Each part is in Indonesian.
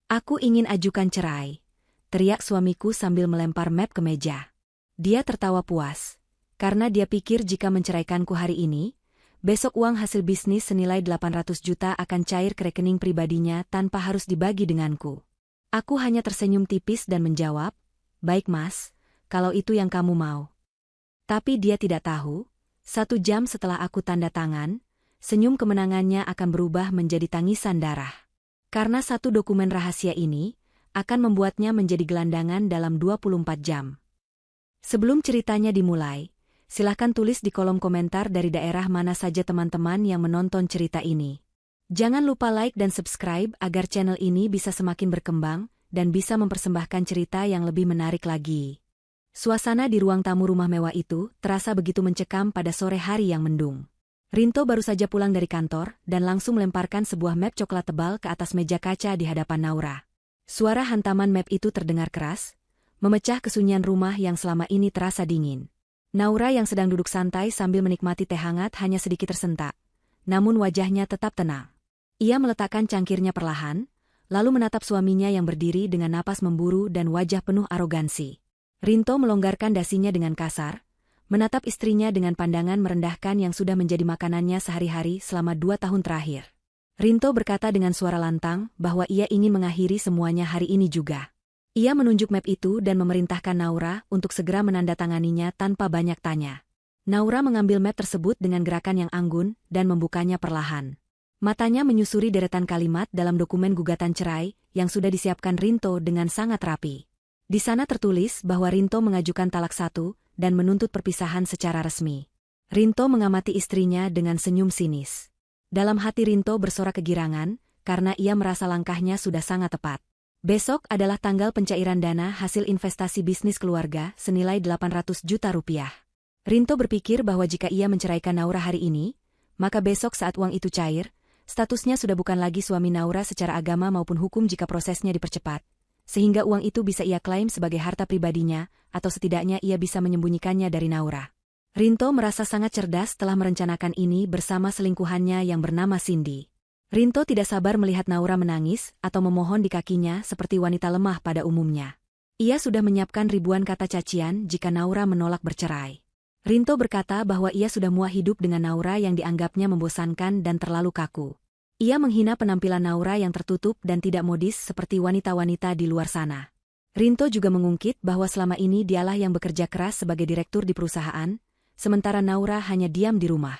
Aku ingin ajukan cerai, teriak suamiku sambil melempar map ke meja. Dia tertawa puas, karena dia pikir jika menceraikanku hari ini, besok uang hasil bisnis senilai 800 juta akan cair ke rekening pribadinya tanpa harus dibagi denganku. Aku hanya tersenyum tipis dan menjawab, "Baik mas, kalau itu yang kamu mau." Tapi dia tidak tahu, 1 jam setelah aku tanda tangan, senyum kemenangannya akan berubah menjadi tangisan darah. Karena satu dokumen rahasia ini akan membuatnya menjadi gelandangan dalam 24 jam. Sebelum ceritanya dimulai, silahkan tulis di kolom komentar dari daerah mana saja teman-teman yang menonton cerita ini. Jangan lupa like dan subscribe agar channel ini bisa semakin berkembang dan bisa mempersembahkan cerita yang lebih menarik lagi. Suasana di ruang tamu rumah mewah itu terasa begitu mencekam pada sore hari yang mendung. Rinto baru saja pulang dari kantor dan langsung melemparkan sebuah map coklat tebal ke atas meja kaca di hadapan Naura. Suara hantaman map itu terdengar keras, memecah kesunyian rumah yang selama ini terasa dingin. Naura yang sedang duduk santai sambil menikmati teh hangat hanya sedikit tersentak, namun wajahnya tetap tenang. Ia meletakkan cangkirnya perlahan, lalu menatap suaminya yang berdiri dengan napas memburu dan wajah penuh arogansi. Rinto melonggarkan dasinya dengan kasar, menatap istrinya dengan pandangan merendahkan yang sudah menjadi makanannya sehari-hari selama 2 tahun terakhir. Rinto berkata dengan suara lantang bahwa ia ingin mengakhiri semuanya hari ini juga. Ia menunjuk map itu dan memerintahkan Naura untuk segera menandatanganinya tanpa banyak tanya. Naura mengambil map tersebut dengan gerakan yang anggun dan membukanya perlahan. Matanya menyusuri deretan kalimat dalam dokumen gugatan cerai yang sudah disiapkan Rinto dengan sangat rapi. Di sana tertulis bahwa Rinto mengajukan talak 1 dan menuntut perpisahan secara resmi. Rinto mengamati istrinya dengan senyum sinis. Dalam hati Rinto bersorak kegirangan, karena ia merasa langkahnya sudah sangat tepat. Besok adalah tanggal pencairan dana hasil investasi bisnis keluarga senilai 800 juta rupiah. Rinto berpikir bahwa jika ia menceraikan Naura hari ini, maka besok saat uang itu cair, statusnya sudah bukan lagi suami Naura secara agama maupun hukum jika prosesnya dipercepat, sehingga uang itu bisa ia klaim sebagai harta pribadinya, atau setidaknya ia bisa menyembunyikannya dari Naura. Rinto merasa sangat cerdas setelah merencanakan ini bersama selingkuhannya yang bernama Cindy. Rinto tidak sabar melihat Naura menangis atau memohon di kakinya seperti wanita lemah pada umumnya. Ia sudah menyiapkan ribuan kata cacian jika Naura menolak bercerai. Rinto berkata bahwa ia sudah muak hidup dengan Naura yang dianggapnya membosankan dan terlalu kaku. Ia menghina penampilan Naura yang tertutup dan tidak modis seperti wanita-wanita di luar sana. Rinto juga mengungkit bahwa selama ini dialah yang bekerja keras sebagai direktur di perusahaan, sementara Naura hanya diam di rumah.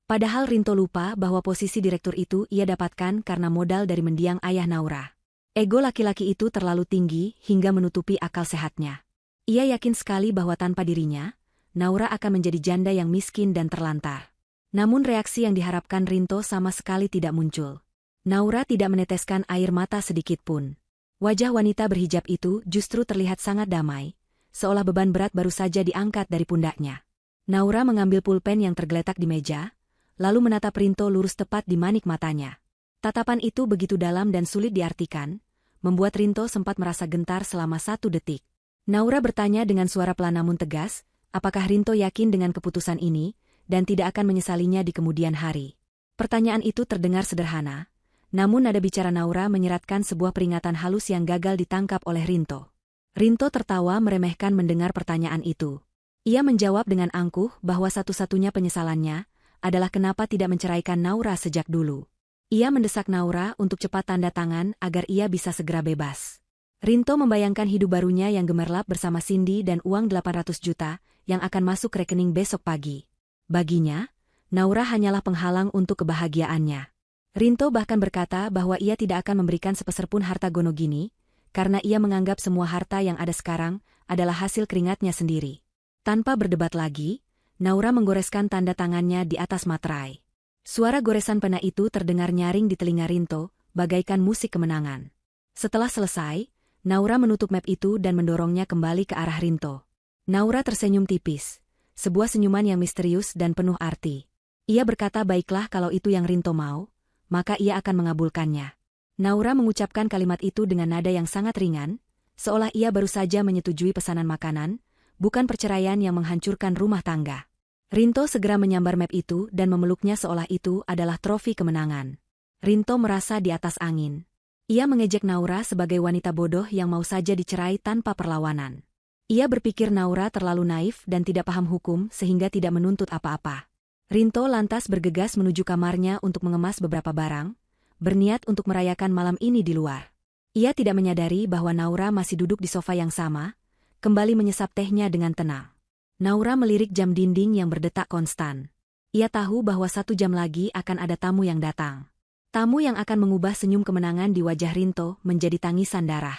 Padahal Rinto lupa bahwa posisi direktur itu ia dapatkan karena modal dari mendiang ayah Naura. Ego laki-laki itu terlalu tinggi hingga menutupi akal sehatnya. Ia yakin sekali bahwa tanpa dirinya, Naura akan menjadi janda yang miskin dan terlantar. Namun reaksi yang diharapkan Rinto sama sekali tidak muncul. Naura tidak meneteskan air mata sedikit pun. Wajah wanita berhijab itu justru terlihat sangat damai, seolah beban berat baru saja diangkat dari pundaknya. Naura mengambil pulpen yang tergeletak di meja, lalu menatap Rinto lurus tepat di manik matanya. Tatapan itu begitu dalam dan sulit diartikan, membuat Rinto sempat merasa gentar selama 1 detik. Naura bertanya dengan suara pelan namun tegas, apakah Rinto yakin dengan keputusan ini, dan tidak akan menyesalinya di kemudian hari. Pertanyaan itu terdengar sederhana, namun nada bicara Naura menyeratkan sebuah peringatan halus yang gagal ditangkap oleh Rinto. Rinto tertawa meremehkan mendengar pertanyaan itu. Ia menjawab dengan angkuh bahwa satu-satunya penyesalannya adalah kenapa tidak menceraikan Naura sejak dulu. Ia mendesak Naura untuk cepat tanda tangan agar ia bisa segera bebas. Rinto membayangkan hidup barunya yang gemerlap bersama Cindy dan uang 800 juta yang akan masuk rekening besok pagi. Baginya, Naura hanyalah penghalang untuk kebahagiaannya. Rinto bahkan berkata bahwa ia tidak akan memberikan sepeser pun harta Gonogini, karena ia menganggap semua harta yang ada sekarang adalah hasil keringatnya sendiri. Tanpa berdebat lagi, Naura menggoreskan tanda tangannya di atas materai. Suara goresan pena itu terdengar nyaring di telinga Rinto, bagaikan musik kemenangan. Setelah selesai, Naura menutup map itu dan mendorongnya kembali ke arah Rinto. Naura tersenyum tipis, sebuah senyuman yang misterius dan penuh arti. Ia berkata baiklah kalau itu yang Rinto mau, maka ia akan mengabulkannya. Naura mengucapkan kalimat itu dengan nada yang sangat ringan, seolah ia baru saja menyetujui pesanan makanan, bukan perceraian yang menghancurkan rumah tangga. Rinto segera menyambar map itu dan memeluknya seolah itu adalah trofi kemenangan. Rinto merasa di atas angin. Ia mengejek Naura sebagai wanita bodoh yang mau saja dicerai tanpa perlawanan. Ia berpikir Naura terlalu naif dan tidak paham hukum sehingga tidak menuntut apa-apa. Rinto lantas bergegas menuju kamarnya untuk mengemas beberapa barang, berniat untuk merayakan malam ini di luar. Ia tidak menyadari bahwa Naura masih duduk di sofa yang sama, kembali menyesap tehnya dengan tenang. Naura melirik jam dinding yang berdetak konstan. Ia tahu bahwa 1 jam lagi akan ada tamu yang datang. Tamu yang akan mengubah senyum kemenangan di wajah Rinto menjadi tangisan darah.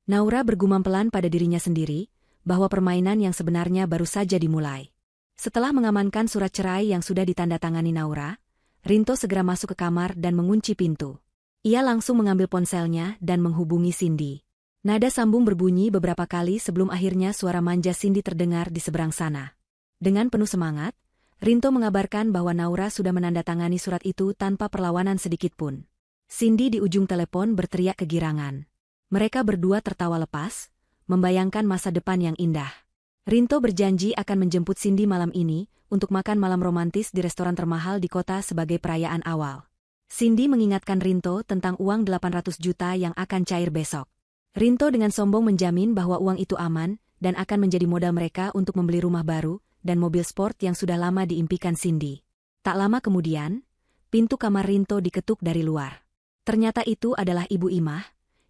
Naura bergumam pelan pada dirinya sendiri, bahwa permainan yang sebenarnya baru saja dimulai. Setelah mengamankan surat cerai yang sudah ditandatangani Naura, Rinto segera masuk ke kamar dan mengunci pintu. Ia langsung mengambil ponselnya dan menghubungi Cindy. Nada sambung berbunyi beberapa kali sebelum akhirnya suara manja Cindy terdengar di seberang sana. Dengan penuh semangat, Rinto mengabarkan bahwa Naura sudah menandatangani surat itu tanpa perlawanan sedikitpun. Cindy di ujung telepon berteriak kegirangan. Mereka berdua tertawa lepas, membayangkan masa depan yang indah. Rinto berjanji akan menjemput Cindy malam ini untuk makan malam romantis di restoran termahal di kota sebagai perayaan awal. Cindy mengingatkan Rinto tentang uang 800 juta yang akan cair besok. Rinto dengan sombong menjamin bahwa uang itu aman dan akan menjadi modal mereka untuk membeli rumah baru dan mobil sport yang sudah lama diimpikan Cindy. Tak lama kemudian, pintu kamar Rinto diketuk dari luar. Ternyata itu adalah Ibu Imah,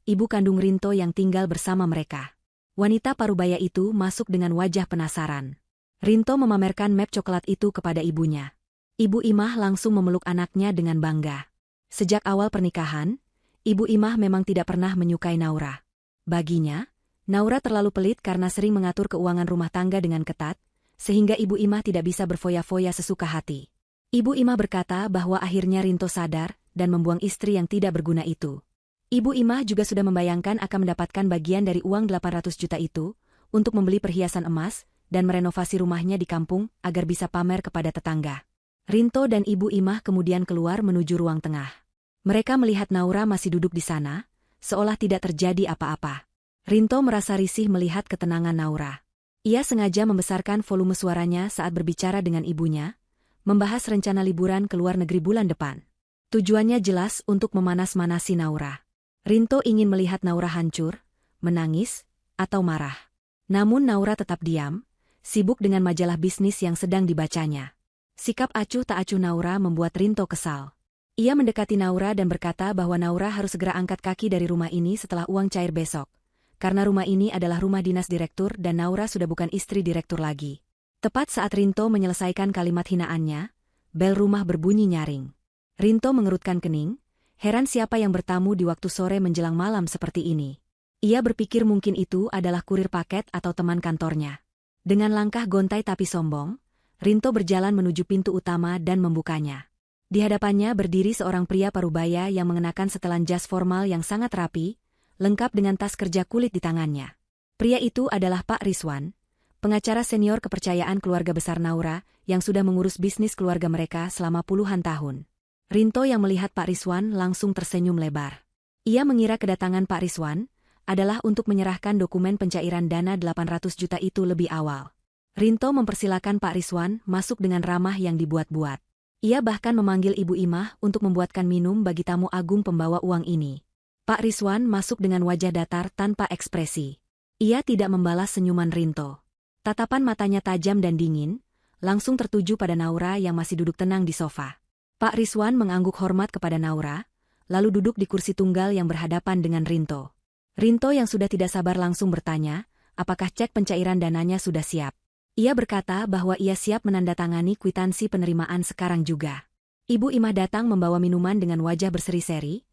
ibu kandung Rinto yang tinggal bersama mereka. Wanita parubaya itu masuk dengan wajah penasaran. Rinto memamerkan map coklat itu kepada ibunya. Ibu Imah langsung memeluk anaknya dengan bangga. Sejak awal pernikahan, Ibu Imah memang tidak pernah menyukai Naura. Baginya, Naura terlalu pelit karena sering mengatur keuangan rumah tangga dengan ketat, sehingga Ibu Imah tidak bisa berfoya-foya sesuka hati. Ibu Imah berkata bahwa akhirnya Rinto sadar dan membuang istri yang tidak berguna itu. Ibu Imah juga sudah membayangkan akan mendapatkan bagian dari uang 800 juta itu untuk membeli perhiasan emas dan merenovasi rumahnya di kampung agar bisa pamer kepada tetangga. Rinto dan Ibu Imah kemudian keluar menuju ruang tengah. Mereka melihat Naura masih duduk di sana, seolah tidak terjadi apa-apa. Rinto merasa risih melihat ketenangan Naura. Ia sengaja membesarkan volume suaranya saat berbicara dengan ibunya, membahas rencana liburan ke luar negeri bulan depan. Tujuannya jelas untuk memanas-manasi Naura. Rinto ingin melihat Naura hancur, menangis, atau marah. Namun Naura tetap diam, sibuk dengan majalah bisnis yang sedang dibacanya. Sikap acuh tak acuh Naura membuat Rinto kesal. Ia mendekati Naura dan berkata bahwa Naura harus segera angkat kaki dari rumah ini setelah uang cair besok. Karena rumah ini adalah rumah dinas direktur dan Naura sudah bukan istri direktur lagi. Tepat saat Rinto menyelesaikan kalimat hinaannya, bel rumah berbunyi nyaring. Rinto mengerutkan kening, heran siapa yang bertamu di waktu sore menjelang malam seperti ini. Ia berpikir mungkin itu adalah kurir paket atau teman kantornya. Dengan langkah gontai tapi sombong, Rinto berjalan menuju pintu utama dan membukanya. Di hadapannya berdiri seorang pria parubaya yang mengenakan setelan jas formal yang sangat rapi, lengkap dengan tas kerja kulit di tangannya. Pria itu adalah Pak Rizwan, pengacara senior kepercayaan keluarga besar Naura yang sudah mengurus bisnis keluarga mereka selama puluhan tahun. Rinto yang melihat Pak Rizwan langsung tersenyum lebar. Ia mengira kedatangan Pak Rizwan adalah untuk menyerahkan dokumen pencairan dana 800 juta itu lebih awal. Rinto mempersilakan Pak Rizwan masuk dengan ramah yang dibuat-buat. Ia bahkan memanggil Ibu Imah untuk membuatkan minum bagi tamu agung pembawa uang ini. Pak Rizwan masuk dengan wajah datar tanpa ekspresi. Ia tidak membalas senyuman Rinto. Tatapan matanya tajam dan dingin, langsung tertuju pada Naura yang masih duduk tenang di sofa. Pak Rizwan mengangguk hormat kepada Naura, lalu duduk di kursi tunggal yang berhadapan dengan Rinto. Rinto yang sudah tidak sabar langsung bertanya, apakah cek pencairan dananya sudah siap. Ia berkata bahwa ia siap menandatangani kwitansi penerimaan sekarang juga. Ibu Imah datang membawa minuman dengan wajah berseri-seri,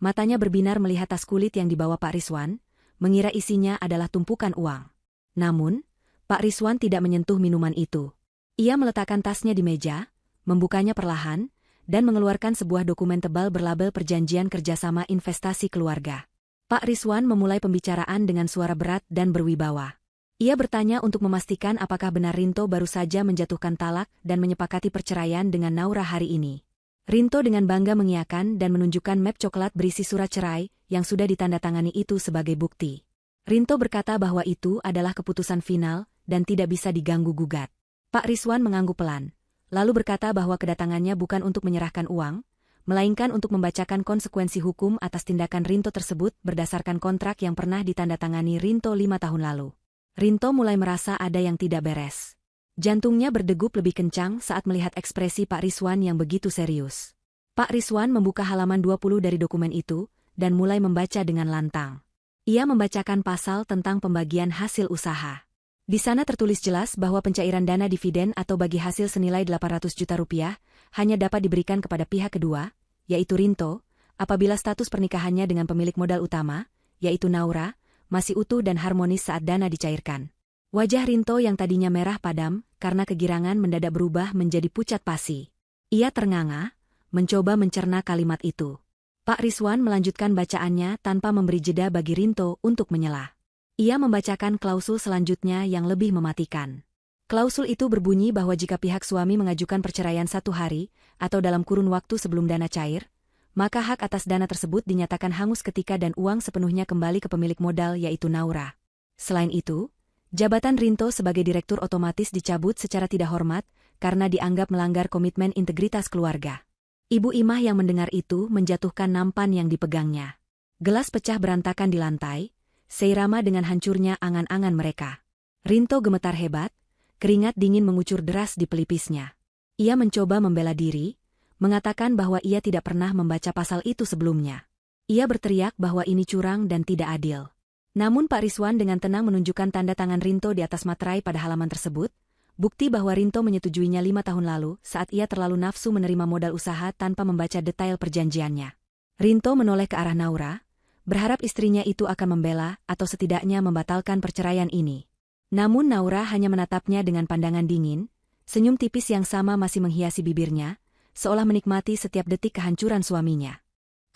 matanya berbinar melihat tas kulit yang dibawa Pak Rizwan, mengira isinya adalah tumpukan uang. Namun, Pak Rizwan tidak menyentuh minuman itu. Ia meletakkan tasnya di meja, membukanya perlahan, dan mengeluarkan sebuah dokumen tebal berlabel Perjanjian Kerjasama Investasi Keluarga. Pak Rizwan memulai pembicaraan dengan suara berat dan berwibawa. Ia bertanya untuk memastikan apakah benar Rinto baru saja menjatuhkan talak dan menyepakati perceraian dengan Naura hari ini. Rinto dengan bangga mengiyakan dan menunjukkan map coklat berisi surat cerai yang sudah ditandatangani itu sebagai bukti. Rinto berkata bahwa itu adalah keputusan final dan tidak bisa diganggu-gugat. Pak Rizwan mengangguk pelan, lalu berkata bahwa kedatangannya bukan untuk menyerahkan uang, melainkan untuk membacakan konsekuensi hukum atas tindakan Rinto tersebut berdasarkan kontrak yang pernah ditandatangani Rinto 5 tahun lalu. Rinto mulai merasa ada yang tidak beres. Jantungnya berdegup lebih kencang saat melihat ekspresi Pak Rizwan yang begitu serius. Pak Rizwan membuka halaman 20 dari dokumen itu dan mulai membaca dengan lantang. Ia membacakan pasal tentang pembagian hasil usaha. Di sana tertulis jelas bahwa pencairan dana dividen atau bagi hasil senilai 800 juta rupiah hanya dapat diberikan kepada pihak kedua, yaitu Rinto, apabila status pernikahannya dengan pemilik modal utama, yaitu Naura, masih utuh dan harmonis saat dana dicairkan. Wajah Rinto yang tadinya merah padam karena kegirangan mendadak berubah menjadi pucat pasi. Ia ternganga, mencoba mencerna kalimat itu. Pak Rizwan melanjutkan bacaannya tanpa memberi jeda bagi Rinto untuk menyela. Ia membacakan klausul selanjutnya yang lebih mematikan. Klausul itu berbunyi bahwa jika pihak suami mengajukan perceraian 1 hari atau dalam kurun waktu sebelum dana cair, maka hak atas dana tersebut dinyatakan hangus ketika dan uang sepenuhnya kembali ke pemilik modal yaitu Naura. Selain itu, jabatan Rinto sebagai direktur otomatis dicabut secara tidak hormat karena dianggap melanggar komitmen integritas keluarga. Ibu Imah yang mendengar itu menjatuhkan nampan yang dipegangnya. Gelas pecah berantakan di lantai, seirama dengan hancurnya angan-angan mereka. Rinto gemetar hebat, keringat dingin mengucur deras di pelipisnya. Ia mencoba membela diri, mengatakan bahwa ia tidak pernah membaca pasal itu sebelumnya. Ia berteriak bahwa ini curang dan tidak adil. Namun Pak Rizwan dengan tenang menunjukkan tanda tangan Rinto di atas materai pada halaman tersebut, bukti bahwa Rinto menyetujuinya 5 tahun lalu saat ia terlalu nafsu menerima modal usaha tanpa membaca detail perjanjiannya. Rinto menoleh ke arah Naura, berharap istrinya itu akan membela atau setidaknya membatalkan perceraian ini. Namun Naura hanya menatapnya dengan pandangan dingin, senyum tipis yang sama masih menghiasi bibirnya, seolah menikmati setiap detik kehancuran suaminya.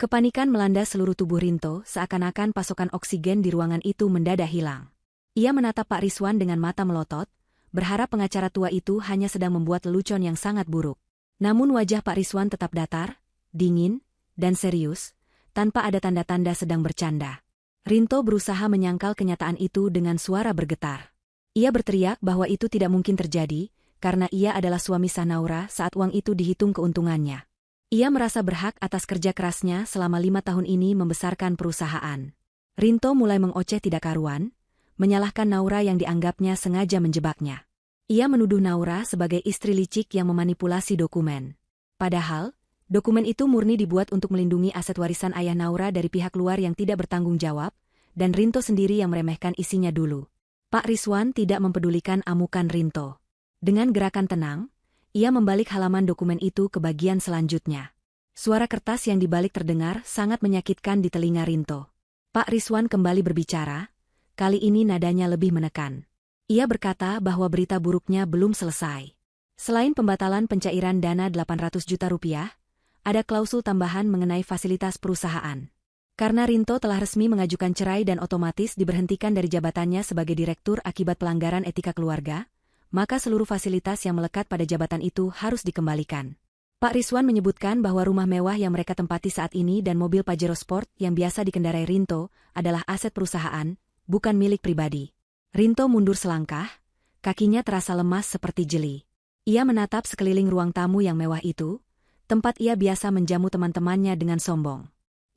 Kepanikan melanda seluruh tubuh Rinto seakan-akan pasokan oksigen di ruangan itu mendadak hilang. Ia menatap Pak Rizwan dengan mata melotot, berharap pengacara tua itu hanya sedang membuat lelucon yang sangat buruk. Namun wajah Pak Rizwan tetap datar, dingin, dan serius, tanpa ada tanda-tanda sedang bercanda. Rinto berusaha menyangkal kenyataan itu dengan suara bergetar. Ia berteriak bahwa itu tidak mungkin terjadi, karena ia adalah suami sah Naura saat uang itu dihitung keuntungannya. Ia merasa berhak atas kerja kerasnya selama 5 tahun ini membesarkan perusahaan. Rinto mulai mengoceh tidak karuan, menyalahkan Naura yang dianggapnya sengaja menjebaknya. Ia menuduh Naura sebagai istri licik yang memanipulasi dokumen. Padahal, dokumen itu murni dibuat untuk melindungi aset warisan ayah Naura dari pihak luar yang tidak bertanggung jawab, dan Rinto sendiri yang meremehkan isinya dulu. Pak Rizwan tidak mempedulikan amukan Rinto. Dengan gerakan tenang, ia membalik halaman dokumen itu ke bagian selanjutnya. Suara kertas yang dibalik terdengar sangat menyakitkan di telinga Rinto. Pak Rizwan kembali berbicara, kali ini nadanya lebih menekan. Ia berkata bahwa berita buruknya belum selesai. Selain pembatalan pencairan dana 800 juta rupiah, ada klausul tambahan mengenai fasilitas perusahaan. Karena Rinto telah resmi mengajukan cerai dan otomatis diberhentikan dari jabatannya sebagai direktur akibat pelanggaran etika keluarga, maka seluruh fasilitas yang melekat pada jabatan itu harus dikembalikan. Pak Rizwan menyebutkan bahwa rumah mewah yang mereka tempati saat ini dan mobil Pajero Sport yang biasa dikendarai Rinto adalah aset perusahaan, bukan milik pribadi. Rinto mundur selangkah, kakinya terasa lemas seperti jeli. Ia menatap sekeliling ruang tamu yang mewah itu, tempat ia biasa menjamu teman-temannya dengan sombong.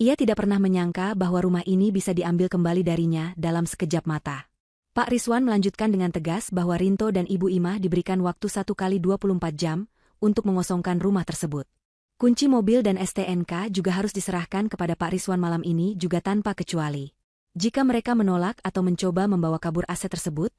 Ia tidak pernah menyangka bahwa rumah ini bisa diambil kembali darinya dalam sekejap mata. Pak Rizwan melanjutkan dengan tegas bahwa Rinto dan Ibu Imah diberikan waktu 1 kali 24 jam untuk mengosongkan rumah tersebut. Kunci mobil dan STNK juga harus diserahkan kepada Pak Rizwan malam ini juga tanpa kecuali. Jika mereka menolak atau mencoba membawa kabur aset tersebut,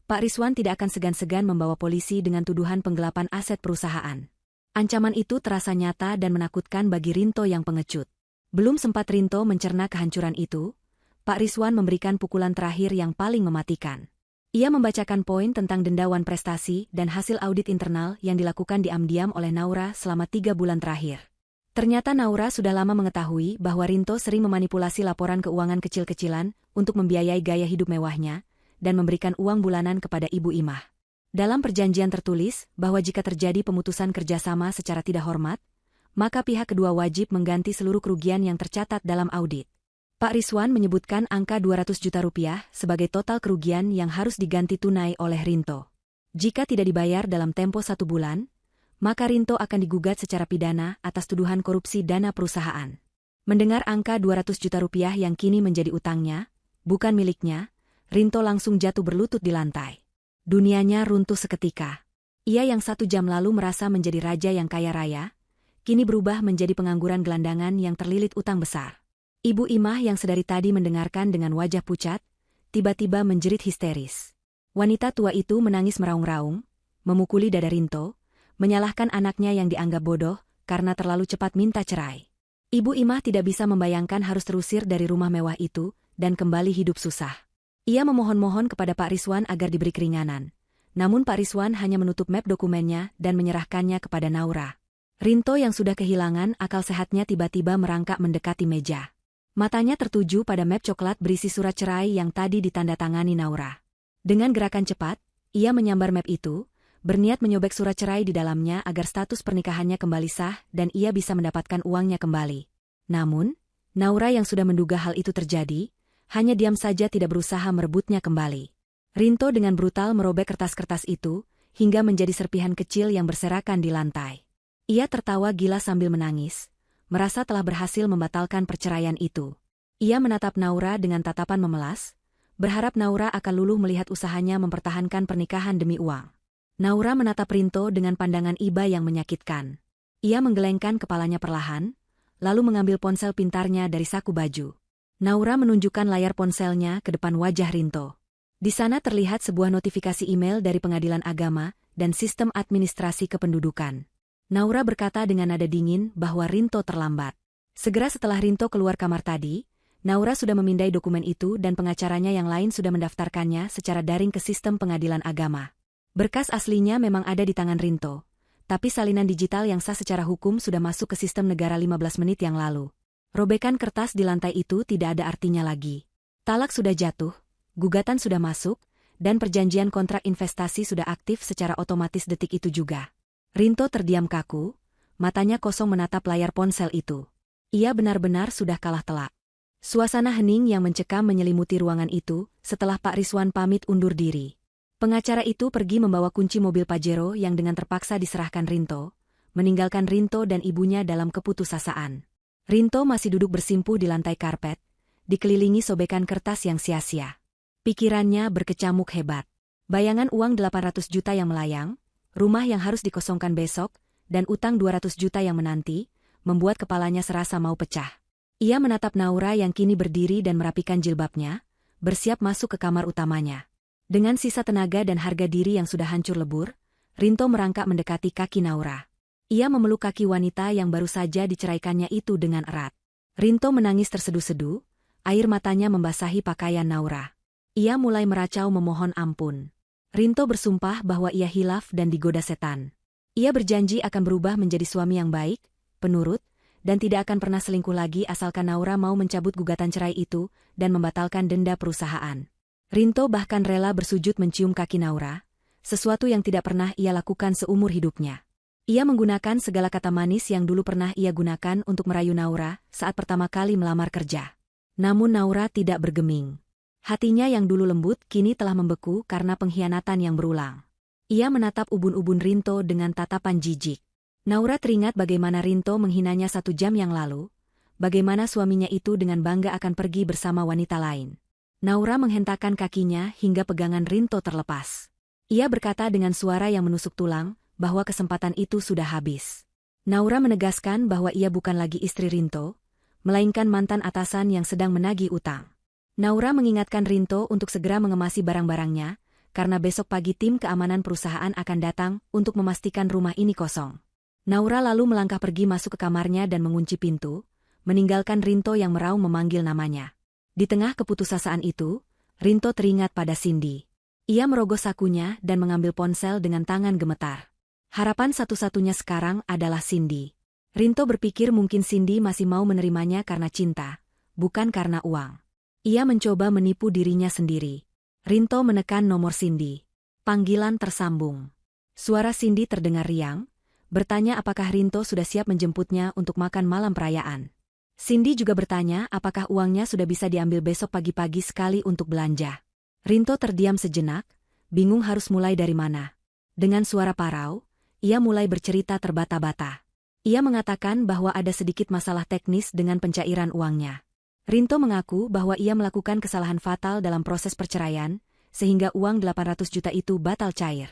Pak Rizwan tidak akan segan-segan membawa polisi dengan tuduhan penggelapan aset perusahaan. Ancaman itu terasa nyata dan menakutkan bagi Rinto yang pengecut. Belum sempat Rinto mencerna kehancuran itu, Pak Rizwan memberikan pukulan terakhir yang paling mematikan. Ia membacakan poin tentang dendawan prestasi dan hasil audit internal yang dilakukan diam-diam oleh Naura selama 3 bulan terakhir. Ternyata Naura sudah lama mengetahui bahwa Rinto sering memanipulasi laporan keuangan kecil-kecilan untuk membiayai gaya hidup mewahnya dan memberikan uang bulanan kepada Ibu Imah. Dalam perjanjian tertulis bahwa jika terjadi pemutusan kerjasama secara tidak hormat, maka pihak kedua wajib mengganti seluruh kerugian yang tercatat dalam audit. Pak Rizwan menyebutkan angka 200 juta rupiah sebagai total kerugian yang harus diganti tunai oleh Rinto. Jika tidak dibayar dalam tempo 1 bulan, maka Rinto akan digugat secara pidana atas tuduhan korupsi dana perusahaan. Mendengar angka 200 juta rupiah yang kini menjadi utangnya, bukan miliknya, Rinto langsung jatuh berlutut di lantai. Dunianya runtuh seketika. Ia yang 1 jam lalu merasa menjadi raja yang kaya raya, kini berubah menjadi pengangguran gelandangan yang terlilit utang besar. Ibu Imah yang sedari tadi mendengarkan dengan wajah pucat, tiba-tiba menjerit histeris. Wanita tua itu menangis meraung-raung, memukuli dada Rinto, menyalahkan anaknya yang dianggap bodoh karena terlalu cepat minta cerai. Ibu Imah tidak bisa membayangkan harus terusir dari rumah mewah itu dan kembali hidup susah. Ia memohon-mohon kepada Pak Rizwan agar diberi keringanan. Namun Pak Rizwan hanya menutup map dokumennya dan menyerahkannya kepada Naura. Rinto yang sudah kehilangan akal sehatnya tiba-tiba merangkak mendekati meja. Matanya tertuju pada map coklat berisi surat cerai yang tadi ditandatangani Naura. Dengan gerakan cepat, ia menyambar map itu, berniat menyobek surat cerai di dalamnya agar status pernikahannya kembali sah dan ia bisa mendapatkan uangnya kembali. Namun, Naura yang sudah menduga hal itu terjadi, hanya diam saja tidak berusaha merebutnya kembali. Rinto dengan brutal merobek kertas-kertas itu, hingga menjadi serpihan kecil yang berserakan di lantai. Ia tertawa gila sambil menangis, merasa telah berhasil membatalkan perceraian itu. Ia menatap Naura dengan tatapan memelas, berharap Naura akan luluh melihat usahanya mempertahankan pernikahan demi uang. Naura menatap Rinto dengan pandangan iba yang menyakitkan. Ia menggelengkan kepalanya perlahan, lalu mengambil ponsel pintarnya dari saku baju. Naura menunjukkan layar ponselnya ke depan wajah Rinto. Di sana terlihat sebuah notifikasi email dari Pengadilan Agama dan Sistem Administrasi Kependudukan. Naura berkata dengan nada dingin bahwa Rinto terlambat. Segera setelah Rinto keluar kamar tadi, Naura sudah memindai dokumen itu dan pengacaranya yang lain sudah mendaftarkannya secara daring ke Sistem Pengadilan Agama. Berkas aslinya memang ada di tangan Rinto, tapi salinan digital yang sah secara hukum sudah masuk ke sistem negara 15 menit yang lalu. Robekan kertas di lantai itu tidak ada artinya lagi. Talak sudah jatuh. Gugatan sudah masuk, dan perjanjian kontrak investasi sudah aktif secara otomatis detik itu juga. Rinto terdiam kaku, matanya kosong menatap layar ponsel itu. Ia benar-benar sudah kalah telak. Suasana hening yang mencekam menyelimuti ruangan itu setelah Pak Rizwan pamit undur diri. Pengacara itu pergi membawa kunci mobil Pajero yang dengan terpaksa diserahkan Rinto, meninggalkan Rinto dan ibunya dalam keputusasaan. Rinto masih duduk bersimpuh di lantai karpet, dikelilingi sobekan kertas yang sia-sia. Pikirannya berkecamuk hebat. Bayangan uang 800 juta yang melayang, rumah yang harus dikosongkan besok, dan utang 200 juta yang menanti, membuat kepalanya serasa mau pecah. Ia menatap Naura yang kini berdiri dan merapikan jilbabnya, bersiap masuk ke kamar utamanya. Dengan sisa tenaga dan harga diri yang sudah hancur lebur, Rinto merangkak mendekati kaki Naura. Ia memeluk kaki wanita yang baru saja diceraikannya itu dengan erat. Rinto menangis terseduh-seduh, air matanya membasahi pakaian Naura. Ia mulai meracau memohon ampun. Rinto bersumpah bahwa ia hilaf dan digoda setan. Ia berjanji akan berubah menjadi suami yang baik, penurut, dan tidak akan pernah selingkuh lagi asalkan Naura mau mencabut gugatan cerai itu dan membatalkan denda perusahaan. Rinto bahkan rela bersujud mencium kaki Naura, sesuatu yang tidak pernah ia lakukan seumur hidupnya. Ia menggunakan segala kata manis yang dulu pernah ia gunakan untuk merayu Naura saat pertama kali melamar kerja. Namun Naura tidak bergeming. Hatinya yang dulu lembut kini telah membeku karena pengkhianatan yang berulang. Ia menatap ubun-ubun Rinto dengan tatapan jijik. Naura teringat bagaimana Rinto menghinanya 1 jam yang lalu, bagaimana suaminya itu dengan bangga akan pergi bersama wanita lain. Naura menghentakkan kakinya hingga pegangan Rinto terlepas. Ia berkata dengan suara yang menusuk tulang bahwa kesempatan itu sudah habis. Naura menegaskan bahwa ia bukan lagi istri Rinto, melainkan mantan atasan yang sedang menagih utang. Naura mengingatkan Rinto untuk segera mengemasi barang-barangnya, karena besok pagi tim keamanan perusahaan akan datang untuk memastikan rumah ini kosong. Naura lalu melangkah pergi masuk ke kamarnya dan mengunci pintu, meninggalkan Rinto yang meraung memanggil namanya. Di tengah keputusasaan itu, Rinto teringat pada Cindy. Ia merogoh sakunya dan mengambil ponsel dengan tangan gemetar. Harapan satu-satunya sekarang adalah Cindy. Rinto berpikir mungkin Cindy masih mau menerimanya karena cinta, bukan karena uang. Ia mencoba menipu dirinya sendiri. Rinto menekan nomor Cindy. Panggilan tersambung. Suara Cindy terdengar riang, bertanya apakah Rinto sudah siap menjemputnya untuk makan malam perayaan. Cindy juga bertanya apakah uangnya sudah bisa diambil besok pagi-pagi sekali untuk belanja. Rinto terdiam sejenak, bingung harus mulai dari mana. Dengan suara parau, ia mulai bercerita terbata-bata. Ia mengatakan bahwa ada sedikit masalah teknis dengan pencairan uangnya. Rinto mengaku bahwa ia melakukan kesalahan fatal dalam proses perceraian, sehingga uang 800 juta itu batal cair.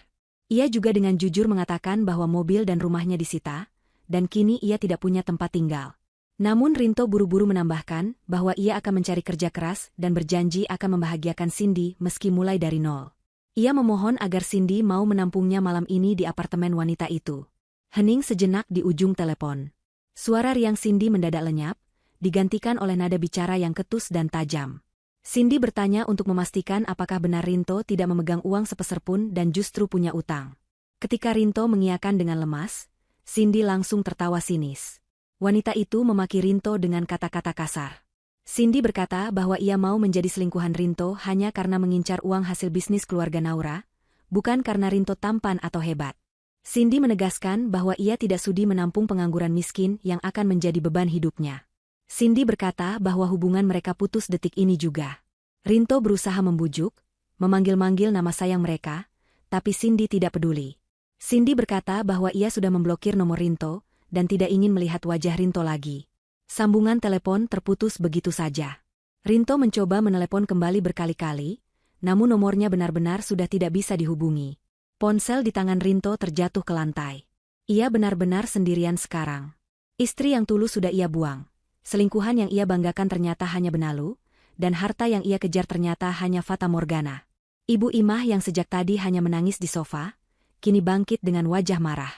Ia juga dengan jujur mengatakan bahwa mobil dan rumahnya disita, dan kini ia tidak punya tempat tinggal. Namun Rinto buru-buru menambahkan bahwa ia akan mencari kerja keras dan berjanji akan membahagiakan Cindy meski mulai dari nol. Ia memohon agar Cindy mau menampungnya malam ini di apartemen wanita itu. Hening sejenak di ujung telepon. Suara riang Cindy mendadak lenyap, digantikan oleh nada bicara yang ketus dan tajam. Cindy bertanya untuk memastikan apakah benar Rinto tidak memegang uang sepeser pun dan justru punya utang. Ketika Rinto mengiyakan dengan lemas, Cindy langsung tertawa sinis. Wanita itu memaki Rinto dengan kata-kata kasar. Cindy berkata bahwa ia mau menjadi selingkuhan Rinto hanya karena mengincar uang hasil bisnis keluarga Naura, bukan karena Rinto tampan atau hebat. Cindy menegaskan bahwa ia tidak sudi menampung pengangguran miskin yang akan menjadi beban hidupnya. Cindy berkata bahwa hubungan mereka putus detik ini juga. Rinto berusaha membujuk, memanggil-manggil nama sayang mereka, tapi Cindy tidak peduli. Cindy berkata bahwa ia sudah memblokir nomor Rinto, dan tidak ingin melihat wajah Rinto lagi. Sambungan telepon terputus begitu saja. Rinto mencoba menelepon kembali berkali-kali, namun nomornya benar-benar sudah tidak bisa dihubungi. Ponsel di tangan Rinto terjatuh ke lantai. Ia benar-benar sendirian sekarang. Istri yang tulus sudah ia buang. Selingkuhan yang ia banggakan ternyata hanya benalu, dan harta yang ia kejar ternyata hanya fata morgana. Ibu Imah yang sejak tadi hanya menangis di sofa, kini bangkit dengan wajah marah.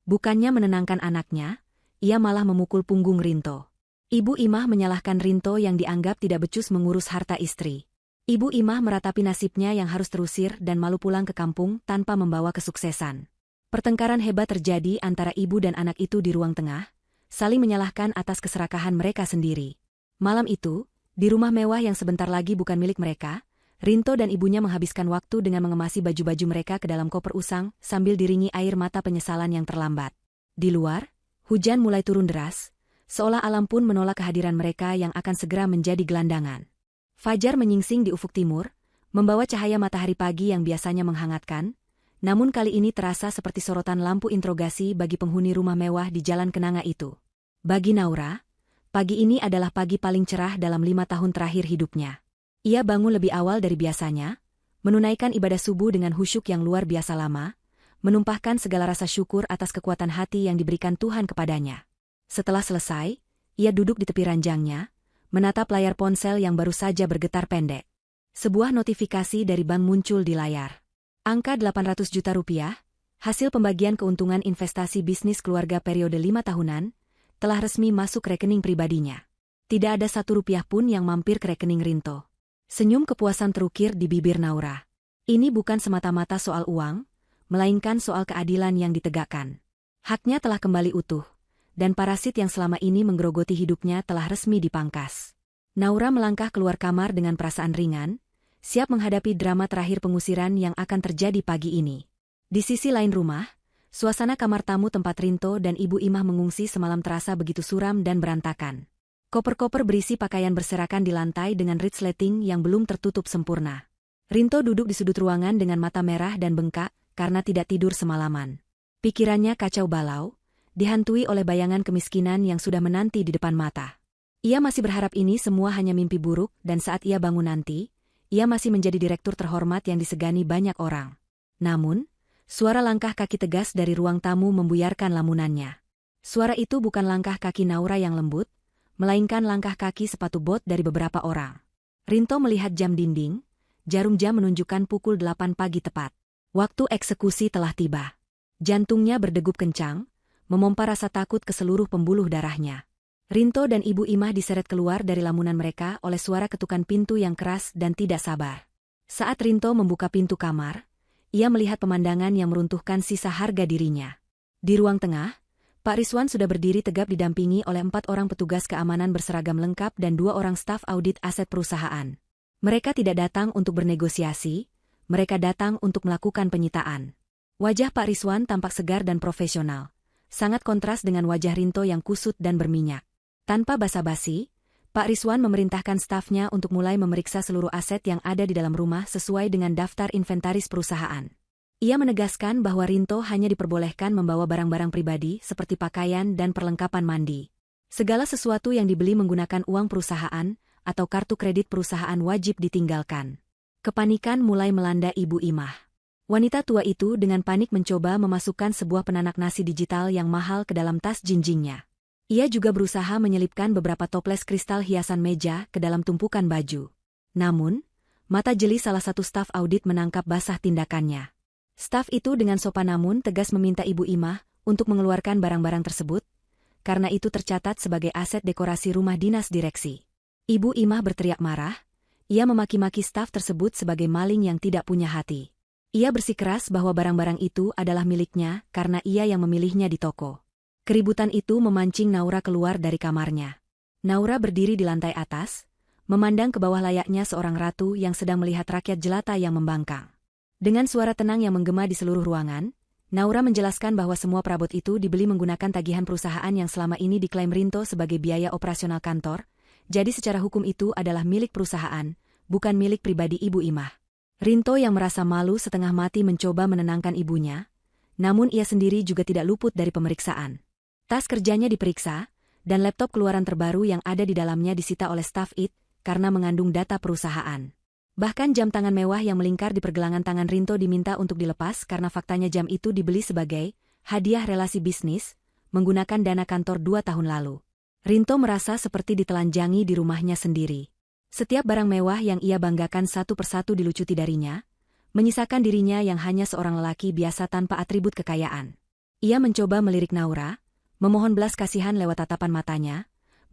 Bukannya menenangkan anaknya, ia malah memukul punggung Rinto. Ibu Imah menyalahkan Rinto yang dianggap tidak becus mengurus harta istri. Ibu Imah meratapi nasibnya yang harus terusir dan malu pulang ke kampung tanpa membawa kesuksesan. Pertengkaran hebat terjadi antara ibu dan anak itu di ruang tengah, saling menyalahkan atas keserakahan mereka sendiri. Malam itu, di rumah mewah yang sebentar lagi bukan milik mereka, Rinto dan ibunya menghabiskan waktu dengan mengemasi baju-baju mereka ke dalam koper usang sambil diringi air mata penyesalan yang terlambat. Di luar, hujan mulai turun deras, seolah alam pun menolak kehadiran mereka yang akan segera menjadi gelandangan. Fajar menyingsing di ufuk timur, membawa cahaya matahari pagi yang biasanya menghangatkan, namun kali ini terasa seperti sorotan lampu interogasi bagi penghuni rumah mewah di Jalan Kenanga itu. Bagi Naura, pagi ini adalah pagi paling cerah dalam 5 tahun terakhir hidupnya. Ia bangun lebih awal dari biasanya, menunaikan ibadah subuh dengan khusyuk yang luar biasa lama, menumpahkan segala rasa syukur atas kekuatan hati yang diberikan Tuhan kepadanya. Setelah selesai, ia duduk di tepi ranjangnya, menatap layar ponsel yang baru saja bergetar pendek. Sebuah notifikasi dari bank muncul di layar. Angka 800 juta rupiah, hasil pembagian keuntungan investasi bisnis keluarga periode 5 tahunan, telah resmi masuk rekening pribadinya. Tidak ada 1 rupiah pun yang mampir ke rekening Rinto. Senyum kepuasan terukir di bibir Naura. Ini bukan semata-mata soal uang, melainkan soal keadilan yang ditegakkan. Haknya telah kembali utuh, dan parasit yang selama ini menggerogoti hidupnya telah resmi dipangkas. Naura melangkah keluar kamar dengan perasaan ringan, siap menghadapi drama terakhir pengusiran yang akan terjadi pagi ini. Di sisi lain rumah, suasana kamar tamu tempat Rinto dan Ibu Imah mengungsi semalam terasa begitu suram dan berantakan. Koper-koper berisi pakaian berserakan di lantai dengan resleting yang belum tertutup sempurna. Rinto duduk di sudut ruangan dengan mata merah dan bengkak karena tidak tidur semalaman. Pikirannya kacau balau, dihantui oleh bayangan kemiskinan yang sudah menanti di depan mata. Ia masih berharap ini semua hanya mimpi buruk dan saat ia bangun nanti, ia masih menjadi direktur terhormat yang disegani banyak orang. Namun, suara langkah kaki tegas dari ruang tamu membuyarkan lamunannya. Suara itu bukan langkah kaki Naura yang lembut, melainkan langkah kaki sepatu bot dari beberapa orang. Rinto melihat jam dinding, jarum jam menunjukkan pukul 8 pagi tepat. Waktu eksekusi telah tiba. Jantungnya berdegup kencang, memompa rasa takut ke seluruh pembuluh darahnya. Rinto dan Ibu Imah diseret keluar dari lamunan mereka oleh suara ketukan pintu yang keras dan tidak sabar. Saat Rinto membuka pintu kamar, ia melihat pemandangan yang meruntuhkan sisa harga dirinya. Di ruang tengah, Pak Rizwan sudah berdiri tegap didampingi oleh 4 orang petugas keamanan berseragam lengkap dan 2 orang staf audit aset perusahaan. Mereka tidak datang untuk bernegosiasi, mereka datang untuk melakukan penyitaan. Wajah Pak Rizwan tampak segar dan profesional, sangat kontras dengan wajah Rinto yang kusut dan berminyak. Tanpa basa-basi, Pak Rizwan memerintahkan stafnya untuk mulai memeriksa seluruh aset yang ada di dalam rumah sesuai dengan daftar inventaris perusahaan. Ia menegaskan bahwa Rinto hanya diperbolehkan membawa barang-barang pribadi seperti pakaian dan perlengkapan mandi. Segala sesuatu yang dibeli menggunakan uang perusahaan atau kartu kredit perusahaan wajib ditinggalkan. Kepanikan mulai melanda Ibu Imah. Wanita tua itu dengan panik mencoba memasukkan sebuah penanak nasi digital yang mahal ke dalam tas jinjingnya. Ia juga berusaha menyelipkan beberapa toples kristal hiasan meja ke dalam tumpukan baju. Namun, mata jeli salah satu staf audit menangkap basah tindakannya. Staf itu dengan sopan namun tegas meminta Ibu Imah untuk mengeluarkan barang-barang tersebut, karena itu tercatat sebagai aset dekorasi rumah dinas direksi. Ibu Imah berteriak marah, ia memaki-maki staf tersebut sebagai maling yang tidak punya hati. Ia bersikeras bahwa barang-barang itu adalah miliknya karena ia yang memilihnya di toko. Keributan itu memancing Naura keluar dari kamarnya. Naura berdiri di lantai atas, memandang ke bawah layaknya seorang ratu yang sedang melihat rakyat jelata yang membangkang. Dengan suara tenang yang menggema di seluruh ruangan, Naura menjelaskan bahwa semua perabot itu dibeli menggunakan tagihan perusahaan yang selama ini diklaim Rinto sebagai biaya operasional kantor, jadi secara hukum itu adalah milik perusahaan, bukan milik pribadi Ibu Imah. Rinto yang merasa malu setengah mati mencoba menenangkan ibunya, namun ia sendiri juga tidak luput dari pemeriksaan. Tas kerjanya diperiksa, dan laptop keluaran terbaru yang ada di dalamnya disita oleh staf IT karena mengandung data perusahaan. Bahkan jam tangan mewah yang melingkar di pergelangan tangan Rinto diminta untuk dilepas karena faktanya jam itu dibeli sebagai hadiah relasi bisnis, menggunakan dana kantor 2 tahun lalu. Rinto merasa seperti ditelanjangi di rumahnya sendiri. Setiap barang mewah yang ia banggakan satu persatu dilucuti darinya, menyisakan dirinya yang hanya seorang lelaki biasa tanpa atribut kekayaan. Ia mencoba melirik Naura, memohon belas kasihan lewat tatapan matanya,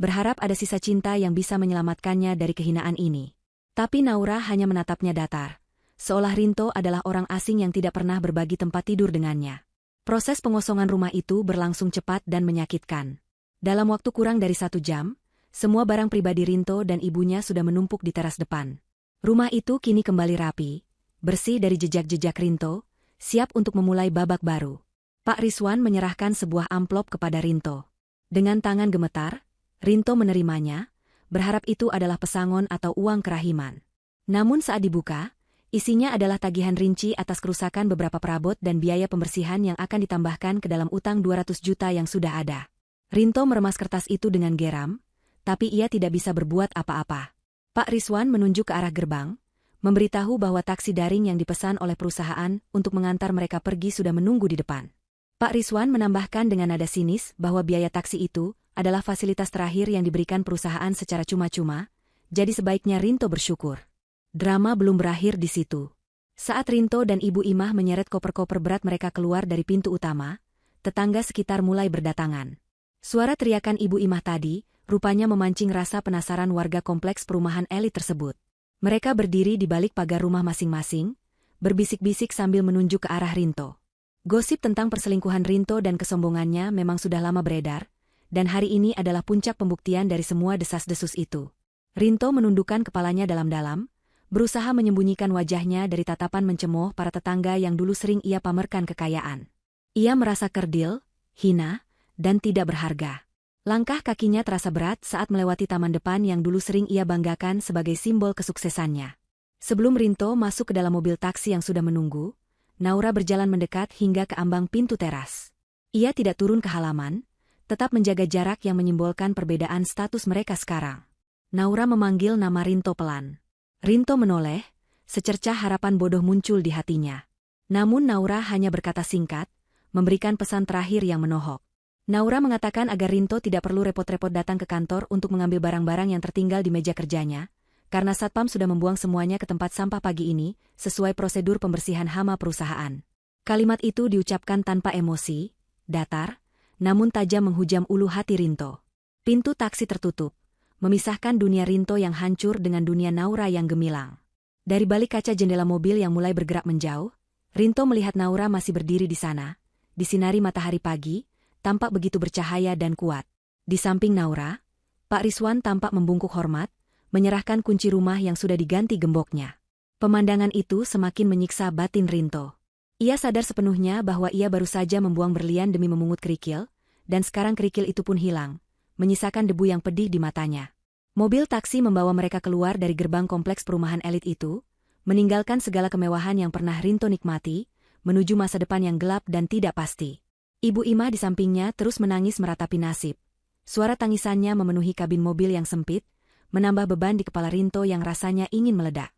berharap ada sisa cinta yang bisa menyelamatkannya dari kehinaan ini. Tapi Naura hanya menatapnya datar, seolah Rinto adalah orang asing yang tidak pernah berbagi tempat tidur dengannya. Proses pengosongan rumah itu berlangsung cepat dan menyakitkan. Dalam waktu kurang dari 1 jam, semua barang pribadi Rinto dan ibunya sudah menumpuk di teras depan. Rumah itu kini kembali rapi, bersih dari jejak-jejak Rinto, siap untuk memulai babak baru. Pak Rizwan menyerahkan sebuah amplop kepada Rinto. Dengan tangan gemetar, Rinto menerimanya, berharap itu adalah pesangon atau uang kerahiman. Namun saat dibuka, isinya adalah tagihan rinci atas kerusakan beberapa perabot dan biaya pembersihan yang akan ditambahkan ke dalam utang 200 juta yang sudah ada. Rinto meremas kertas itu dengan geram, tapi ia tidak bisa berbuat apa-apa. Pak Rizwan menunjuk ke arah gerbang, memberitahu bahwa taksi daring yang dipesan oleh perusahaan untuk mengantar mereka pergi sudah menunggu di depan. Pak Rizwan menambahkan dengan nada sinis bahwa biaya taksi itu adalah fasilitas terakhir yang diberikan perusahaan secara cuma-cuma, jadi sebaiknya Rinto bersyukur. Drama belum berakhir di situ. Saat Rinto dan Ibu Imah menyeret koper-koper berat mereka keluar dari pintu utama, tetangga sekitar mulai berdatangan. Suara teriakan Ibu Imah tadi rupanya memancing rasa penasaran warga kompleks perumahan elit tersebut. Mereka berdiri di balik pagar rumah masing-masing, berbisik-bisik sambil menunjuk ke arah Rinto. Gosip tentang perselingkuhan Rinto dan kesombongannya memang sudah lama beredar, dan hari ini adalah puncak pembuktian dari semua desas-desus itu. Rinto menundukkan kepalanya dalam-dalam, berusaha menyembunyikan wajahnya dari tatapan mencemooh para tetangga yang dulu sering ia pamerkan kekayaan. Ia merasa kerdil, hina, dan tidak berharga. Langkah kakinya terasa berat saat melewati taman depan yang dulu sering ia banggakan sebagai simbol kesuksesannya. Sebelum Rinto masuk ke dalam mobil taksi yang sudah menunggu, Naura berjalan mendekat hingga ke ambang pintu teras. Ia tidak turun ke halaman, tetap menjaga jarak yang menyimbolkan perbedaan status mereka sekarang. Naura memanggil nama Rinto pelan. Rinto menoleh, secercah harapan bodoh muncul di hatinya. Namun Naura hanya berkata singkat, memberikan pesan terakhir yang menohok. Naura mengatakan agar Rinto tidak perlu repot-repot datang ke kantor untuk mengambil barang-barang yang tertinggal di meja kerjanya, karena Satpam sudah membuang semuanya ke tempat sampah pagi ini, sesuai prosedur pembersihan hama perusahaan. Kalimat itu diucapkan tanpa emosi, datar, namun tajam menghujam ulu hati Rinto. Pintu taksi tertutup, memisahkan dunia Rinto yang hancur dengan dunia Naura yang gemilang. Dari balik kaca jendela mobil yang mulai bergerak menjauh, Rinto melihat Naura masih berdiri di sana, disinari matahari pagi, tampak begitu bercahaya dan kuat. Di samping Naura, Pak Rizwan tampak membungkuk hormat, menyerahkan kunci rumah yang sudah diganti gemboknya. Pemandangan itu semakin menyiksa batin Rinto. Ia sadar sepenuhnya bahwa ia baru saja membuang berlian demi memungut kerikil, dan sekarang kerikil itu pun hilang, menyisakan debu yang pedih di matanya. Mobil taksi membawa mereka keluar dari gerbang kompleks perumahan elit itu, meninggalkan segala kemewahan yang pernah Rinto nikmati, menuju masa depan yang gelap dan tidak pasti. Ibu Imah di sampingnya terus menangis meratapi nasib. Suara tangisannya memenuhi kabin mobil yang sempit, menambah beban di kepala Rinto yang rasanya ingin meledak.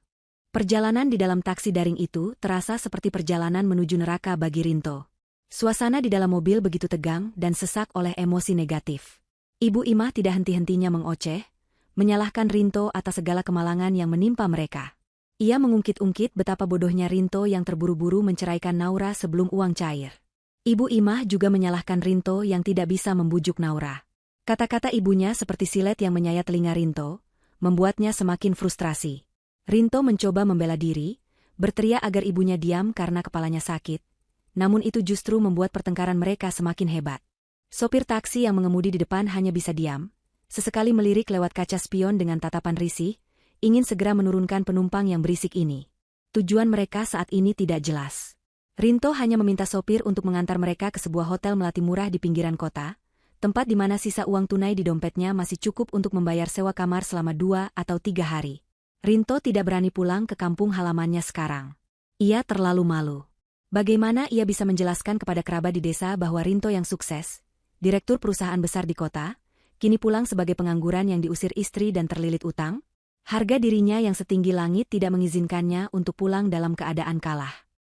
Perjalanan di dalam taksi daring itu terasa seperti perjalanan menuju neraka bagi Rinto. Suasana di dalam mobil begitu tegang dan sesak oleh emosi negatif. Ibu Imah tidak henti-hentinya mengoceh, menyalahkan Rinto atas segala kemalangan yang menimpa mereka. Ia mengungkit-ungkit betapa bodohnya Rinto yang terburu-buru menceraikan Naura sebelum uang cair. Ibu Imah juga menyalahkan Rinto yang tidak bisa membujuk Naura. Kata-kata ibunya seperti silet yang menyayat telinga Rinto, membuatnya semakin frustrasi. Rinto mencoba membela diri, berteriak agar ibunya diam karena kepalanya sakit, namun itu justru membuat pertengkaran mereka semakin hebat. Sopir taksi yang mengemudi di depan hanya bisa diam, sesekali melirik lewat kaca spion dengan tatapan risih, ingin segera menurunkan penumpang yang berisik ini. Tujuan mereka saat ini tidak jelas. Rinto hanya meminta sopir untuk mengantar mereka ke sebuah hotel melati murah di pinggiran kota, tempat di mana sisa uang tunai di dompetnya masih cukup untuk membayar sewa kamar selama 2 atau 3 hari. Rinto tidak berani pulang ke kampung halamannya sekarang. Ia terlalu malu. Bagaimana ia bisa menjelaskan kepada kerabat di desa bahwa Rinto yang sukses, direktur perusahaan besar di kota, kini pulang sebagai pengangguran yang diusir istri dan terlilit utang? Harga dirinya yang setinggi langit tidak mengizinkannya untuk pulang dalam keadaan kalah.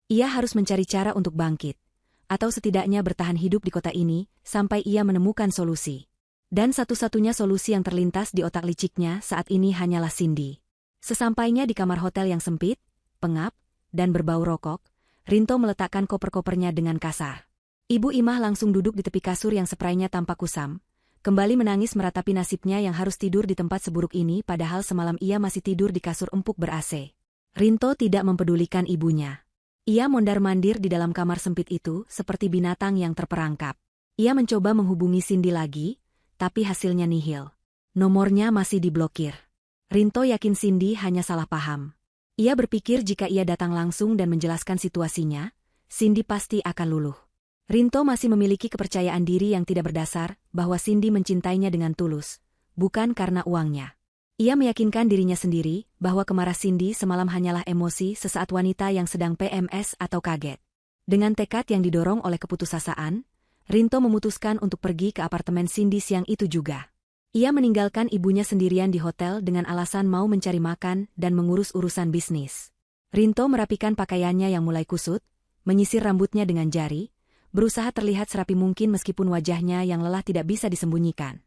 Ia harus mencari cara untuk bangkit, atau setidaknya bertahan hidup di kota ini, sampai ia menemukan solusi. Dan satu-satunya solusi yang terlintas di otak liciknya saat ini hanyalah Cindy. Sesampainya di kamar hotel yang sempit, pengap, dan berbau rokok, Rinto meletakkan koper-kopernya dengan kasar. Ibu Imah langsung duduk di tepi kasur yang seprainya tampak kusam, kembali menangis meratapi nasibnya yang harus tidur di tempat seburuk ini padahal semalam ia masih tidur di kasur empuk ber-AC. Rinto tidak mempedulikan ibunya. Ia mondar-mandir di dalam kamar sempit itu seperti binatang yang terperangkap. Ia mencoba menghubungi Cindy lagi, tapi hasilnya nihil. Nomornya masih diblokir. Rinto yakin Cindy hanya salah paham. Ia berpikir jika ia datang langsung dan menjelaskan situasinya, Cindy pasti akan luluh. Rinto masih memiliki kepercayaan diri yang tidak berdasar bahwa Cindy mencintainya dengan tulus, bukan karena uangnya. Ia meyakinkan dirinya sendiri bahwa kemarah Cindy semalam hanyalah emosi sesaat wanita yang sedang PMS atau kaget. Dengan tekad yang didorong oleh keputusasaan, Rinto memutuskan untuk pergi ke apartemen Cindy siang itu juga. Ia meninggalkan ibunya sendirian di hotel dengan alasan mau mencari makan dan mengurus urusan bisnis. Rinto merapikan pakaiannya yang mulai kusut, menyisir rambutnya dengan jari, berusaha terlihat serapi mungkin meskipun wajahnya yang lelah tidak bisa disembunyikan.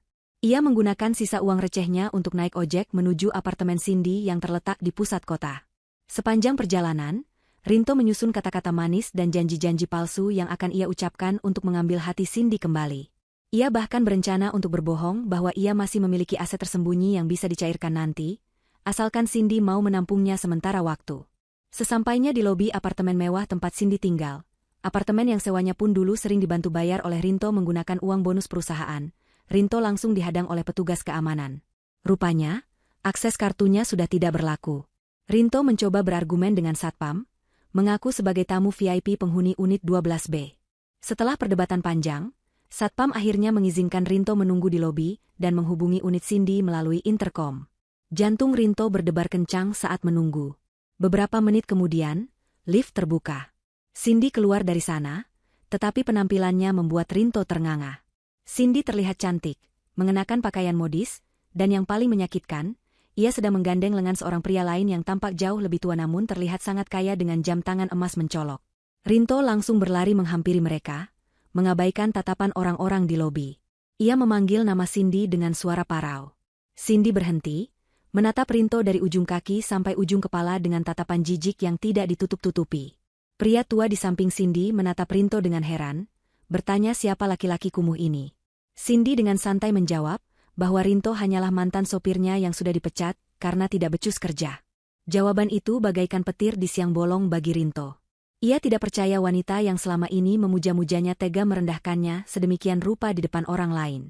Ia menggunakan sisa uang recehnya untuk naik ojek menuju apartemen Cindy yang terletak di pusat kota. Sepanjang perjalanan, Rinto menyusun kata-kata manis dan janji-janji palsu yang akan ia ucapkan untuk mengambil hati Cindy kembali. Ia bahkan berencana untuk berbohong bahwa ia masih memiliki aset tersembunyi yang bisa dicairkan nanti, asalkan Cindy mau menampungnya sementara waktu. Sesampainya di lobi apartemen mewah tempat Cindy tinggal, apartemen yang sewanya pun dulu sering dibantu bayar oleh Rinto menggunakan uang bonus perusahaan, Rinto langsung dihadang oleh petugas keamanan. Rupanya, akses kartunya sudah tidak berlaku. Rinto mencoba berargumen dengan satpam, mengaku sebagai tamu VIP penghuni unit 12B. Setelah perdebatan panjang, satpam akhirnya mengizinkan Rinto menunggu di lobi dan menghubungi unit Cindy melalui intercom. Jantung Rinto berdebar kencang saat menunggu. Beberapa menit kemudian, lift terbuka. Cindy keluar dari sana, tetapi penampilannya membuat Rinto ternganga. Cindy terlihat cantik, mengenakan pakaian modis, dan yang paling menyakitkan, ia sedang menggandeng lengan seorang pria lain yang tampak jauh lebih tua namun terlihat sangat kaya dengan jam tangan emas mencolok. Rinto langsung berlari menghampiri mereka, mengabaikan tatapan orang-orang di lobi. Ia memanggil nama Cindy dengan suara parau. Cindy berhenti, menatap Rinto dari ujung kaki sampai ujung kepala dengan tatapan jijik yang tidak ditutup-tutupi. Pria tua di samping Cindy menatap Rinto dengan heran, bertanya siapa laki-laki kumuh ini. Cindy dengan santai menjawab bahwa Rinto hanyalah mantan sopirnya yang sudah dipecat karena tidak becus kerja. Jawaban itu bagaikan petir di siang bolong bagi Rinto. Ia tidak percaya wanita yang selama ini memuja-mujanya tega merendahkannya sedemikian rupa di depan orang lain.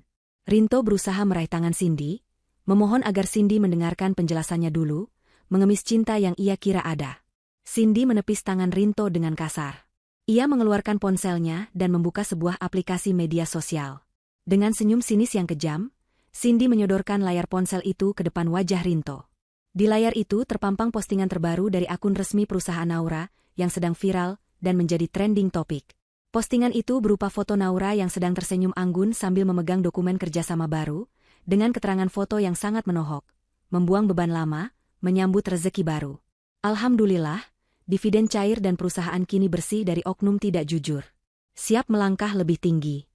Rinto berusaha meraih tangan Cindy, memohon agar Cindy mendengarkan penjelasannya dulu, mengemis cinta yang ia kira ada. Cindy menepis tangan Rinto dengan kasar. Ia mengeluarkan ponselnya dan membuka sebuah aplikasi media sosial. Dengan senyum sinis yang kejam, Cindy menyodorkan layar ponsel itu ke depan wajah Rinto. Di layar itu terpampang postingan terbaru dari akun resmi perusahaan Naura, yang sedang viral, dan menjadi trending topik. Postingan itu berupa foto Naura yang sedang tersenyum anggun sambil memegang dokumen kerjasama baru, dengan keterangan foto yang sangat menohok, membuang beban lama, menyambut rezeki baru. Alhamdulillah, dividen cair dan perusahaan kini bersih dari oknum tidak jujur. Siap melangkah lebih tinggi.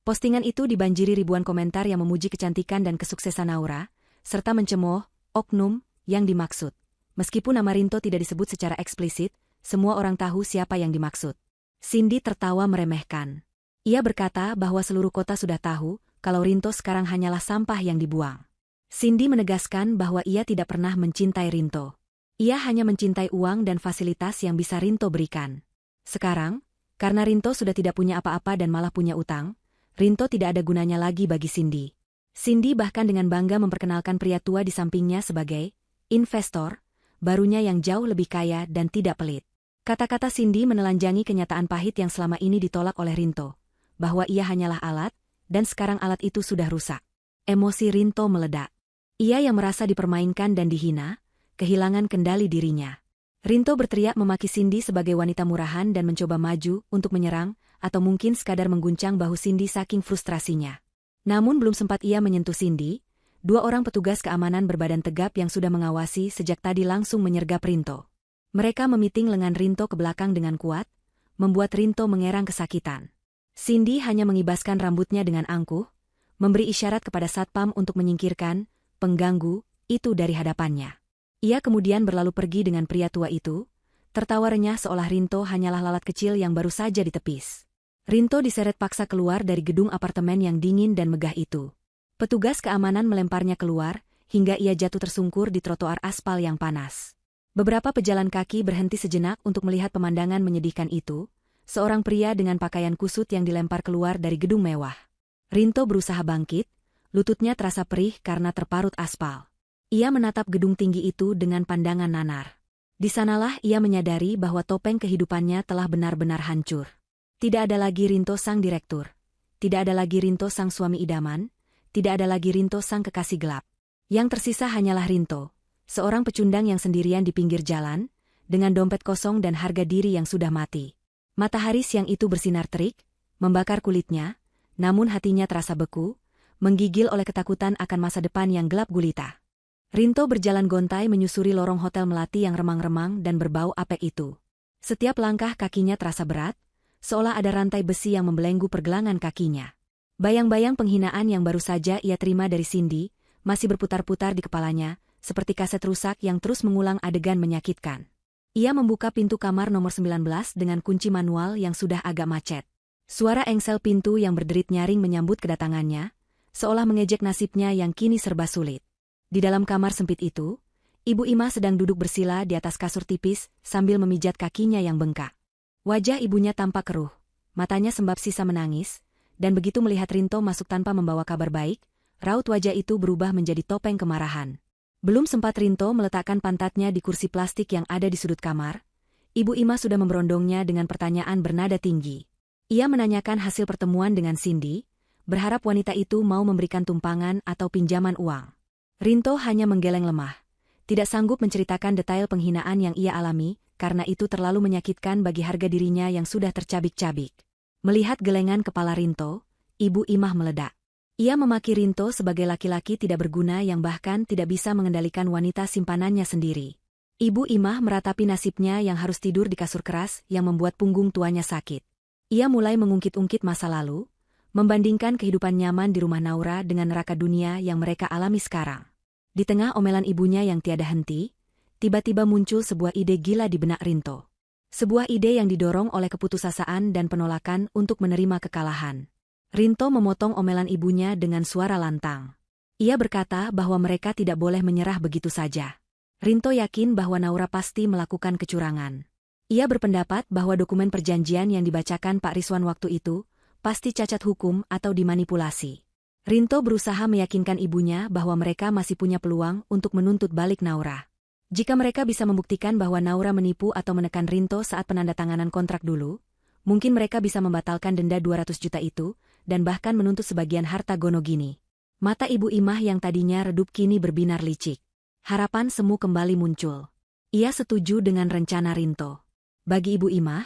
Postingan itu dibanjiri ribuan komentar yang memuji kecantikan dan kesuksesan Naura, serta mencemooh oknum yang dimaksud. Meskipun nama Rinto tidak disebut secara eksplisit, semua orang tahu siapa yang dimaksud. Cindy tertawa meremehkan. Ia berkata bahwa seluruh kota sudah tahu kalau Rinto sekarang hanyalah sampah yang dibuang. Cindy menegaskan bahwa ia tidak pernah mencintai Rinto. Ia hanya mencintai uang dan fasilitas yang bisa Rinto berikan. Sekarang, karena Rinto sudah tidak punya apa-apa dan malah punya utang, Rinto tidak ada gunanya lagi bagi Cindy. Cindy bahkan dengan bangga memperkenalkan pria tua di sampingnya sebagai investor barunya yang jauh lebih kaya dan tidak pelit. Kata-kata Cindy menelanjangi kenyataan pahit yang selama ini ditolak oleh Rinto, bahwa ia hanyalah alat, dan sekarang alat itu sudah rusak. Emosi Rinto meledak. Ia yang merasa dipermainkan dan dihina, kehilangan kendali dirinya. Rinto berteriak memaki Cindy sebagai wanita murahan dan mencoba maju untuk menyerang, atau mungkin sekadar mengguncang bahu Cindy saking frustrasinya. Namun belum sempat ia menyentuh Cindy, dua orang petugas keamanan berbadan tegap yang sudah mengawasi sejak tadi langsung menyergap Rinto. Mereka memiting lengan Rinto ke belakang dengan kuat, membuat Rinto mengerang kesakitan. Cindy hanya mengibaskan rambutnya dengan angkuh, memberi isyarat kepada satpam untuk menyingkirkan pengganggu itu dari hadapannya. Ia kemudian berlalu pergi dengan pria tua itu, tertawa renyah seolah Rinto hanyalah lalat kecil yang baru saja ditepis. Rinto diseret paksa keluar dari gedung apartemen yang dingin dan megah itu. Petugas keamanan melemparnya keluar, hingga ia jatuh tersungkur di trotoar aspal yang panas. Beberapa pejalan kaki berhenti sejenak untuk melihat pemandangan menyedihkan itu, seorang pria dengan pakaian kusut yang dilempar keluar dari gedung mewah. Rinto berusaha bangkit, lututnya terasa perih karena terparut aspal. Ia menatap gedung tinggi itu dengan pandangan nanar. Di sanalah ia menyadari bahwa topeng kehidupannya telah benar-benar hancur. Tidak ada lagi Rinto sang direktur. Tidak ada lagi Rinto sang suami idaman. Tidak ada lagi Rinto sang kekasih gelap. Yang tersisa hanyalah Rinto, seorang pecundang yang sendirian di pinggir jalan, dengan dompet kosong dan harga diri yang sudah mati. Matahari siang itu bersinar terik, membakar kulitnya, namun hatinya terasa beku, menggigil oleh ketakutan akan masa depan yang gelap gulita. Rinto berjalan gontai menyusuri lorong hotel melati yang remang-remang dan berbau apek itu. Setiap langkah kakinya terasa berat, seolah ada rantai besi yang membelenggu pergelangan kakinya. Bayang-bayang penghinaan yang baru saja ia terima dari Cindy, masih berputar-putar di kepalanya, seperti kaset rusak yang terus mengulang adegan menyakitkan. Ia membuka pintu kamar nomor 19 dengan kunci manual yang sudah agak macet. Suara engsel pintu yang berderit nyaring menyambut kedatangannya, seolah mengejek nasibnya yang kini serba sulit. Di dalam kamar sempit itu, Ibu Ima sedang duduk bersila di atas kasur tipis sambil memijat kakinya yang bengkak. Wajah ibunya tampak keruh, matanya sembab sisa menangis, dan begitu melihat Rinto masuk tanpa membawa kabar baik, raut wajah itu berubah menjadi topeng kemarahan. Belum sempat Rinto meletakkan pantatnya di kursi plastik yang ada di sudut kamar, Ibu Ima sudah memberondongnya dengan pertanyaan bernada tinggi. Ia menanyakan hasil pertemuan dengan Cindy, berharap wanita itu mau memberikan tumpangan atau pinjaman uang. Rinto hanya menggeleng lemah, tidak sanggup menceritakan detail penghinaan yang ia alami, karena itu terlalu menyakitkan bagi harga dirinya yang sudah tercabik-cabik. Melihat gelengan kepala Rinto, Ibu Imah meledak. Ia memaki Rinto sebagai laki-laki tidak berguna yang bahkan tidak bisa mengendalikan wanita simpanannya sendiri. Ibu Imah meratapi nasibnya yang harus tidur di kasur keras yang membuat punggung tuanya sakit. Ia mulai mengungkit-ungkit masa lalu, membandingkan kehidupan nyaman di rumah Naura dengan neraka dunia yang mereka alami sekarang. Di tengah omelan ibunya yang tiada henti, tiba-tiba muncul sebuah ide gila di benak Rinto. Sebuah ide yang didorong oleh keputusasaan dan penolakan untuk menerima kekalahan. Rinto memotong omelan ibunya dengan suara lantang. Ia berkata bahwa mereka tidak boleh menyerah begitu saja. Rinto yakin bahwa Naura pasti melakukan kecurangan. Ia berpendapat bahwa dokumen perjanjian yang dibacakan Pak Rizwan waktu itu pasti cacat hukum atau dimanipulasi. Rinto berusaha meyakinkan ibunya bahwa mereka masih punya peluang untuk menuntut balik Naura. Jika mereka bisa membuktikan bahwa Naura menipu atau menekan Rinto saat penandatanganan kontrak dulu, mungkin mereka bisa membatalkan denda 200 juta itu, dan bahkan menuntut sebagian harta Gonogini. Mata Ibu Imah yang tadinya redup kini berbinar licik. Harapan semu kembali muncul. Ia setuju dengan rencana Rinto. Bagi Ibu Imah,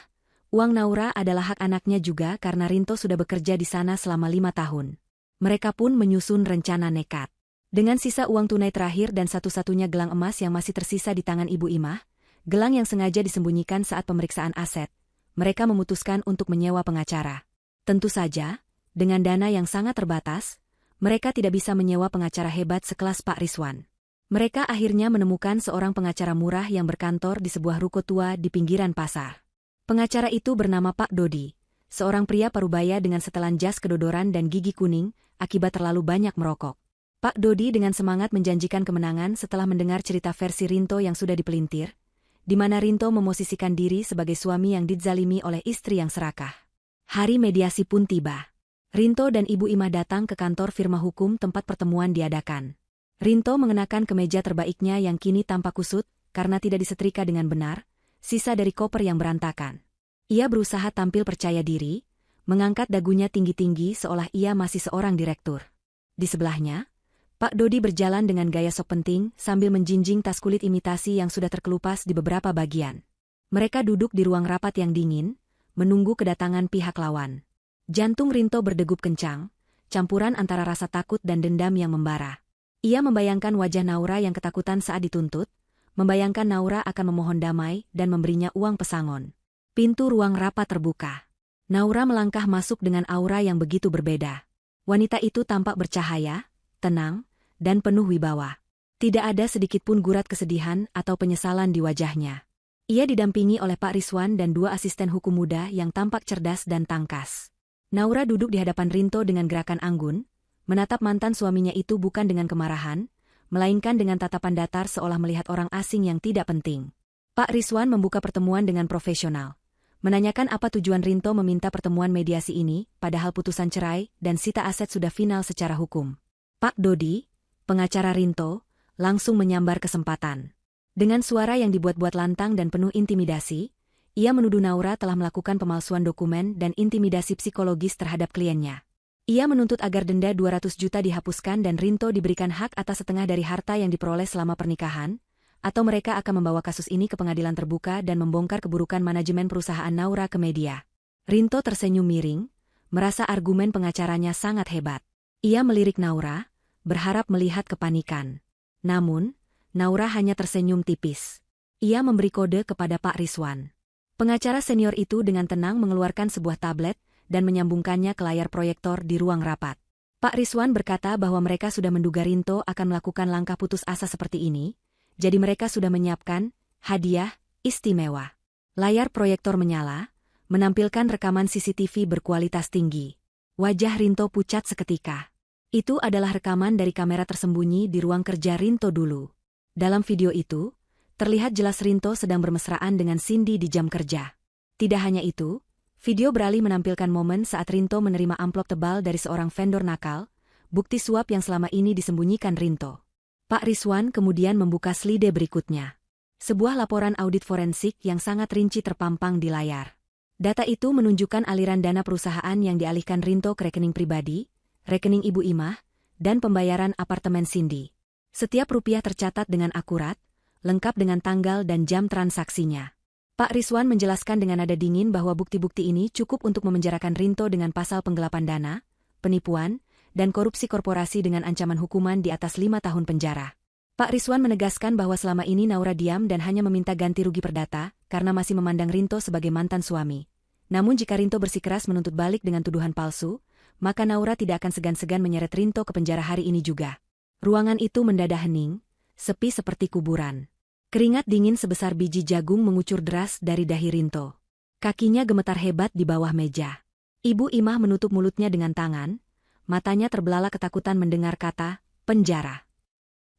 Uang Naura adalah hak anaknya juga karena Rinto sudah bekerja di sana selama 5 tahun. Mereka pun menyusun rencana nekat. Dengan sisa uang tunai terakhir dan satu-satunya gelang emas yang masih tersisa di tangan Ibu Imah, gelang yang sengaja disembunyikan saat pemeriksaan aset, mereka memutuskan untuk menyewa pengacara. Tentu saja, dengan dana yang sangat terbatas, mereka tidak bisa menyewa pengacara hebat sekelas Pak Rizwan. Mereka akhirnya menemukan seorang pengacara murah yang berkantor di sebuah ruko tua di pinggiran pasar. Pengacara itu bernama Pak Dodi, seorang pria parubaya dengan setelan jas kedodoran dan gigi kuning akibat terlalu banyak merokok. Pak Dodi dengan semangat menjanjikan kemenangan setelah mendengar cerita versi Rinto yang sudah dipelintir, di mana Rinto memosisikan diri sebagai suami yang dizalimi oleh istri yang serakah. Hari mediasi pun tiba. Rinto dan Ibu Imah datang ke kantor firma hukum tempat pertemuan diadakan. Rinto mengenakan kemeja terbaiknya yang kini tampak kusut karena tidak disetrika dengan benar, sisa dari koper yang berantakan. Ia berusaha tampil percaya diri, mengangkat dagunya tinggi-tinggi seolah ia masih seorang direktur. Di sebelahnya, Pak Dodi berjalan dengan gaya sok penting sambil menjinjing tas kulit imitasi yang sudah terkelupas di beberapa bagian. Mereka duduk di ruang rapat yang dingin, menunggu kedatangan pihak lawan. Jantung Rinto berdegup kencang, campuran antara rasa takut dan dendam yang membara. Ia membayangkan wajah Naura yang ketakutan saat dituntut, membayangkan Naura akan memohon damai dan memberinya uang pesangon. Pintu ruang rapat terbuka. Naura melangkah masuk dengan aura yang begitu berbeda. Wanita itu tampak bercahaya, tenang, dan penuh wibawa. Tidak ada sedikitpun gurat kesedihan atau penyesalan di wajahnya. Ia didampingi oleh Pak Rizwan dan 2 asisten hukum muda yang tampak cerdas dan tangkas. Naura duduk di hadapan Rinto dengan gerakan anggun, menatap mantan suaminya itu bukan dengan kemarahan, melainkan dengan tatapan datar seolah melihat orang asing yang tidak penting. Pak Rizwan membuka pertemuan dengan profesional. Menanyakan apa tujuan Rinto meminta pertemuan mediasi ini, padahal putusan cerai dan sita aset sudah final secara hukum. Pak Dodi, pengacara Rinto, langsung menyambar kesempatan. Dengan suara yang dibuat-buat lantang dan penuh intimidasi, ia menuduh Naura telah melakukan pemalsuan dokumen dan intimidasi psikologis terhadap kliennya. Ia menuntut agar denda 200 juta dihapuskan dan Rinto diberikan hak atas setengah dari harta yang diperoleh selama pernikahan, atau mereka akan membawa kasus ini ke pengadilan terbuka dan membongkar keburukan manajemen perusahaan Naura ke media. Rinto tersenyum miring, merasa argumen pengacaranya sangat hebat. Ia melirik Naura, berharap melihat kepanikan. Namun, Naura hanya tersenyum tipis. Ia memberi kode kepada Pak Rizwan. Pengacara senior itu dengan tenang mengeluarkan sebuah tablet, dan menyambungkannya ke layar proyektor di ruang rapat. Pak Rizwan berkata bahwa mereka sudah menduga Rinto akan melakukan langkah putus asa seperti ini, jadi mereka sudah menyiapkan hadiah istimewa. Layar proyektor menyala, menampilkan rekaman CCTV berkualitas tinggi. Wajah Rinto pucat seketika. Itu adalah rekaman dari kamera tersembunyi di ruang kerja Rinto dulu. Dalam video itu, terlihat jelas Rinto sedang bermesraan dengan Cindy di jam kerja. Tidak hanya itu, video beralih menampilkan momen saat Rinto menerima amplop tebal dari seorang vendor nakal, bukti suap yang selama ini disembunyikan Rinto. Pak Rizwan kemudian membuka slide berikutnya. Sebuah laporan audit forensik yang sangat rinci terpampang di layar. Data itu menunjukkan aliran dana perusahaan yang dialihkan Rinto ke rekening pribadi, rekening Ibu Imah, dan pembayaran apartemen Cindy. Setiap rupiah tercatat dengan akurat, lengkap dengan tanggal dan jam transaksinya. Pak Rizwan menjelaskan dengan nada dingin bahwa bukti-bukti ini cukup untuk memenjarakan Rinto dengan pasal penggelapan dana, penipuan, dan korupsi korporasi dengan ancaman hukuman di atas 5 tahun penjara. Pak Rizwan menegaskan bahwa selama ini Naura diam dan hanya meminta ganti rugi perdata karena masih memandang Rinto sebagai mantan suami. Namun jika Rinto bersikeras menuntut balik dengan tuduhan palsu, maka Naura tidak akan segan-segan menyeret Rinto ke penjara hari ini juga. Ruangan itu mendadak hening, sepi seperti kuburan. Keringat dingin sebesar biji jagung mengucur deras dari dahi Rinto. Kakinya gemetar hebat di bawah meja. Ibu Imah menutup mulutnya dengan tangan, matanya terbelalak ketakutan mendengar kata, penjara.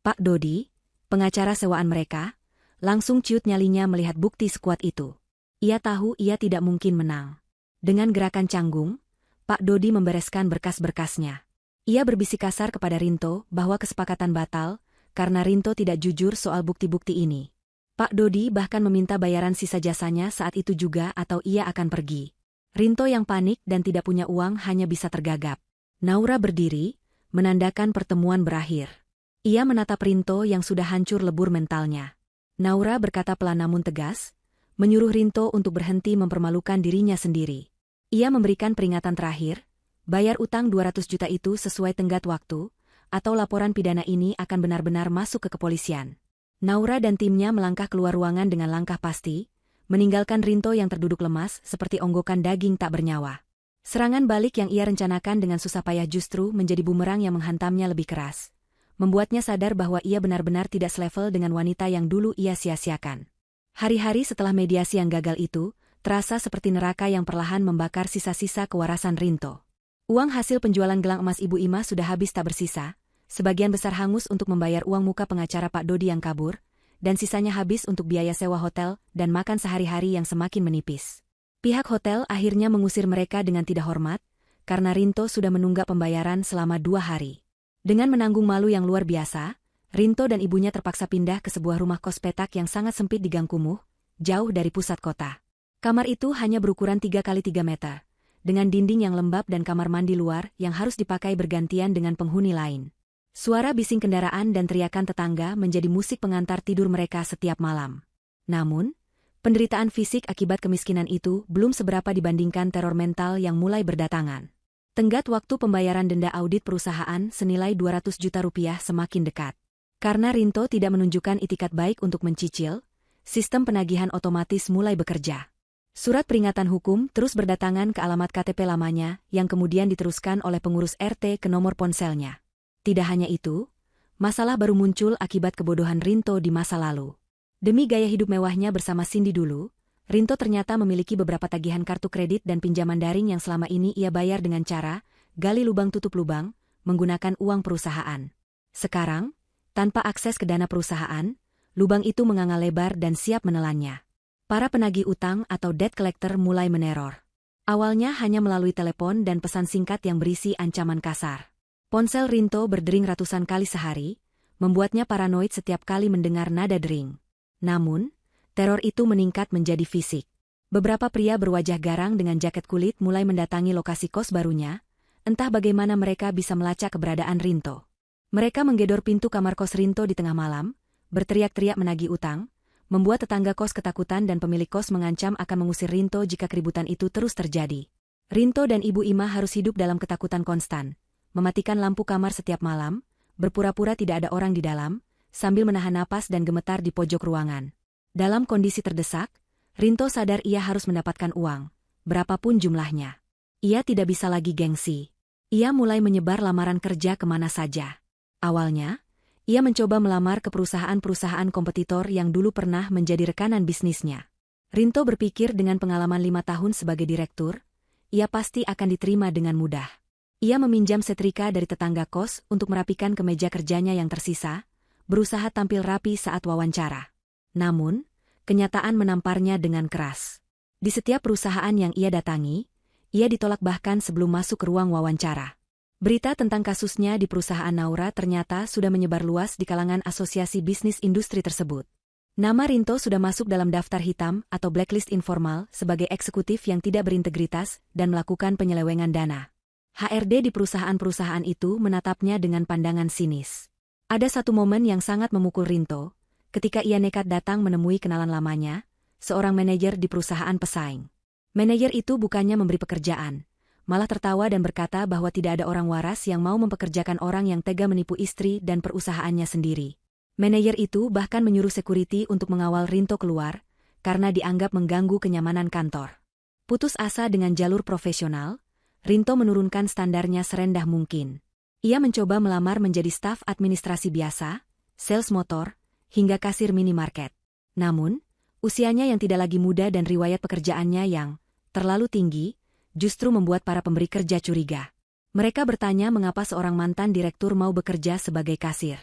Pak Dodi, pengacara sewaan mereka, langsung ciut nyalinya melihat bukti sekuat itu. Ia tahu ia tidak mungkin menang. Dengan gerakan canggung, Pak Dodi membereskan berkas-berkasnya. Ia berbisik kasar kepada Rinto bahwa kesepakatan batal, karena Rinto tidak jujur soal bukti-bukti ini. Pak Dodi bahkan meminta bayaran sisa jasanya saat itu juga atau ia akan pergi. Rinto yang panik dan tidak punya uang hanya bisa tergagap. Naura berdiri, menandakan pertemuan berakhir. Ia menatap Rinto yang sudah hancur lebur mentalnya. Naura berkata pelan namun tegas, menyuruh Rinto untuk berhenti mempermalukan dirinya sendiri. Ia memberikan peringatan terakhir, bayar utang 200 juta itu sesuai tenggat waktu, atau laporan pidana ini akan benar-benar masuk ke kepolisian. Naura dan timnya melangkah keluar ruangan dengan langkah pasti, meninggalkan Rinto yang terduduk lemas seperti onggokan daging tak bernyawa. Serangan balik yang ia rencanakan dengan susah payah justru menjadi bumerang yang menghantamnya lebih keras, membuatnya sadar bahwa ia benar-benar tidak selevel dengan wanita yang dulu ia sia-siakan. Hari-hari setelah mediasi yang gagal itu, terasa seperti neraka yang perlahan membakar sisa-sisa kewarasan Rinto. Uang hasil penjualan gelang emas Ibu Ima sudah habis tak bersisa, sebagian besar hangus untuk membayar uang muka pengacara Pak Dodi yang kabur, dan sisanya habis untuk biaya sewa hotel dan makan sehari-hari yang semakin menipis. Pihak hotel akhirnya mengusir mereka dengan tidak hormat, karena Rinto sudah menunggak pembayaran selama 2 hari. Dengan menanggung malu yang luar biasa, Rinto dan ibunya terpaksa pindah ke sebuah rumah kos petak yang sangat sempit di Gang Kumuh, jauh dari pusat kota. Kamar itu hanya berukuran 3 kali 3 meter, dengan dinding yang lembab dan kamar mandi luar yang harus dipakai bergantian dengan penghuni lain. Suara bising kendaraan dan teriakan tetangga menjadi musik pengantar tidur mereka setiap malam. Namun, penderitaan fisik akibat kemiskinan itu belum seberapa dibandingkan teror mental yang mulai berdatangan. Tenggat waktu pembayaran denda audit perusahaan senilai 200 juta rupiah semakin dekat. Karena Rinto tidak menunjukkan itikat baik untuk mencicil, sistem penagihan otomatis mulai bekerja. Surat peringatan hukum terus berdatangan ke alamat KTP lamanya yang kemudian diteruskan oleh pengurus RT ke nomor ponselnya. Tidak hanya itu, masalah baru muncul akibat kebodohan Rinto di masa lalu. Demi gaya hidup mewahnya bersama Cindy dulu, Rinto ternyata memiliki beberapa tagihan kartu kredit dan pinjaman daring yang selama ini ia bayar dengan cara gali lubang tutup lubang, menggunakan uang perusahaan. Sekarang, tanpa akses ke dana perusahaan, lubang itu menganga lebar dan siap menelannya. Para penagih utang atau debt collector mulai meneror. Awalnya hanya melalui telepon dan pesan singkat yang berisi ancaman kasar. Ponsel Rinto berdering ratusan kali sehari, membuatnya paranoid setiap kali mendengar nada dering. Namun, teror itu meningkat menjadi fisik. Beberapa pria berwajah garang dengan jaket kulit mulai mendatangi lokasi kos barunya, entah bagaimana mereka bisa melacak keberadaan Rinto. Mereka menggedor pintu kamar kos Rinto di tengah malam, berteriak-teriak menagih utang, membuat tetangga kos ketakutan dan pemilik kos mengancam akan mengusir Rinto jika keributan itu terus terjadi. Rinto dan Ibu Ima harus hidup dalam ketakutan konstan, mematikan lampu kamar setiap malam, berpura-pura tidak ada orang di dalam, sambil menahan napas dan gemetar di pojok ruangan. Dalam kondisi terdesak, Rinto sadar ia harus mendapatkan uang, berapapun jumlahnya. Ia tidak bisa lagi gengsi. Ia mulai menyebar lamaran kerja kemana saja. Awalnya, ia mencoba melamar ke perusahaan-perusahaan kompetitor yang dulu pernah menjadi rekanan bisnisnya. Rinto berpikir dengan pengalaman 5 tahun sebagai direktur, ia pasti akan diterima dengan mudah. Ia meminjam setrika dari tetangga kos untuk merapikan kemeja kerjanya yang tersisa, berusaha tampil rapi saat wawancara. Namun, kenyataan menamparnya dengan keras. Di setiap perusahaan yang ia datangi, ia ditolak bahkan sebelum masuk ke ruang wawancara. Berita tentang kasusnya di perusahaan Naura ternyata sudah menyebar luas di kalangan asosiasi bisnis industri tersebut. Nama Rinto sudah masuk dalam daftar hitam atau blacklist informal sebagai eksekutif yang tidak berintegritas dan melakukan penyelewengan dana. HRD di perusahaan-perusahaan itu menatapnya dengan pandangan sinis. Ada satu momen yang sangat memukul Rinto, ketika ia nekat datang menemui kenalan lamanya, seorang manajer di perusahaan pesaing. Manajer itu bukannya memberi pekerjaan, malah tertawa dan berkata bahwa tidak ada orang waras yang mau mempekerjakan orang yang tega menipu istri dan perusahaannya sendiri. Manajer itu bahkan menyuruh security untuk mengawal Rinto keluar, karena dianggap mengganggu kenyamanan kantor. Putus asa dengan jalur profesional, Rinto menurunkan standarnya serendah mungkin. Ia mencoba melamar menjadi staf administrasi biasa, sales motor, hingga kasir minimarket. Namun, usianya yang tidak lagi muda dan riwayat pekerjaannya yang terlalu tinggi, justru membuat para pemberi kerja curiga. Mereka bertanya mengapa seorang mantan direktur mau bekerja sebagai kasir.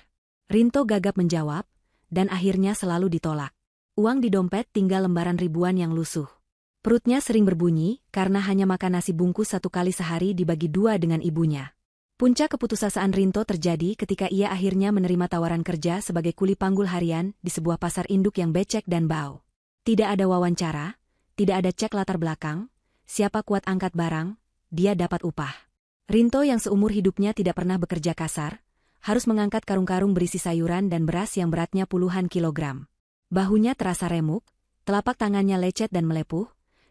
Rinto gagap menjawab, dan akhirnya selalu ditolak. Uang di dompet tinggal lembaran ribuan yang lusuh. Perutnya sering berbunyi karena hanya makan nasi bungkus 1 kali sehari dibagi 2 dengan ibunya. Puncak keputusasaan Rinto terjadi ketika ia akhirnya menerima tawaran kerja sebagai kuli panggul harian di sebuah pasar induk yang becek dan bau. Tidak ada wawancara, tidak ada cek latar belakang, siapa kuat angkat barang, dia dapat upah. Rinto yang seumur hidupnya tidak pernah bekerja kasar, harus mengangkat karung-karung berisi sayuran dan beras yang beratnya puluhan kilogram. Bahunya terasa remuk, Telapak tangannya lecet dan melepuh,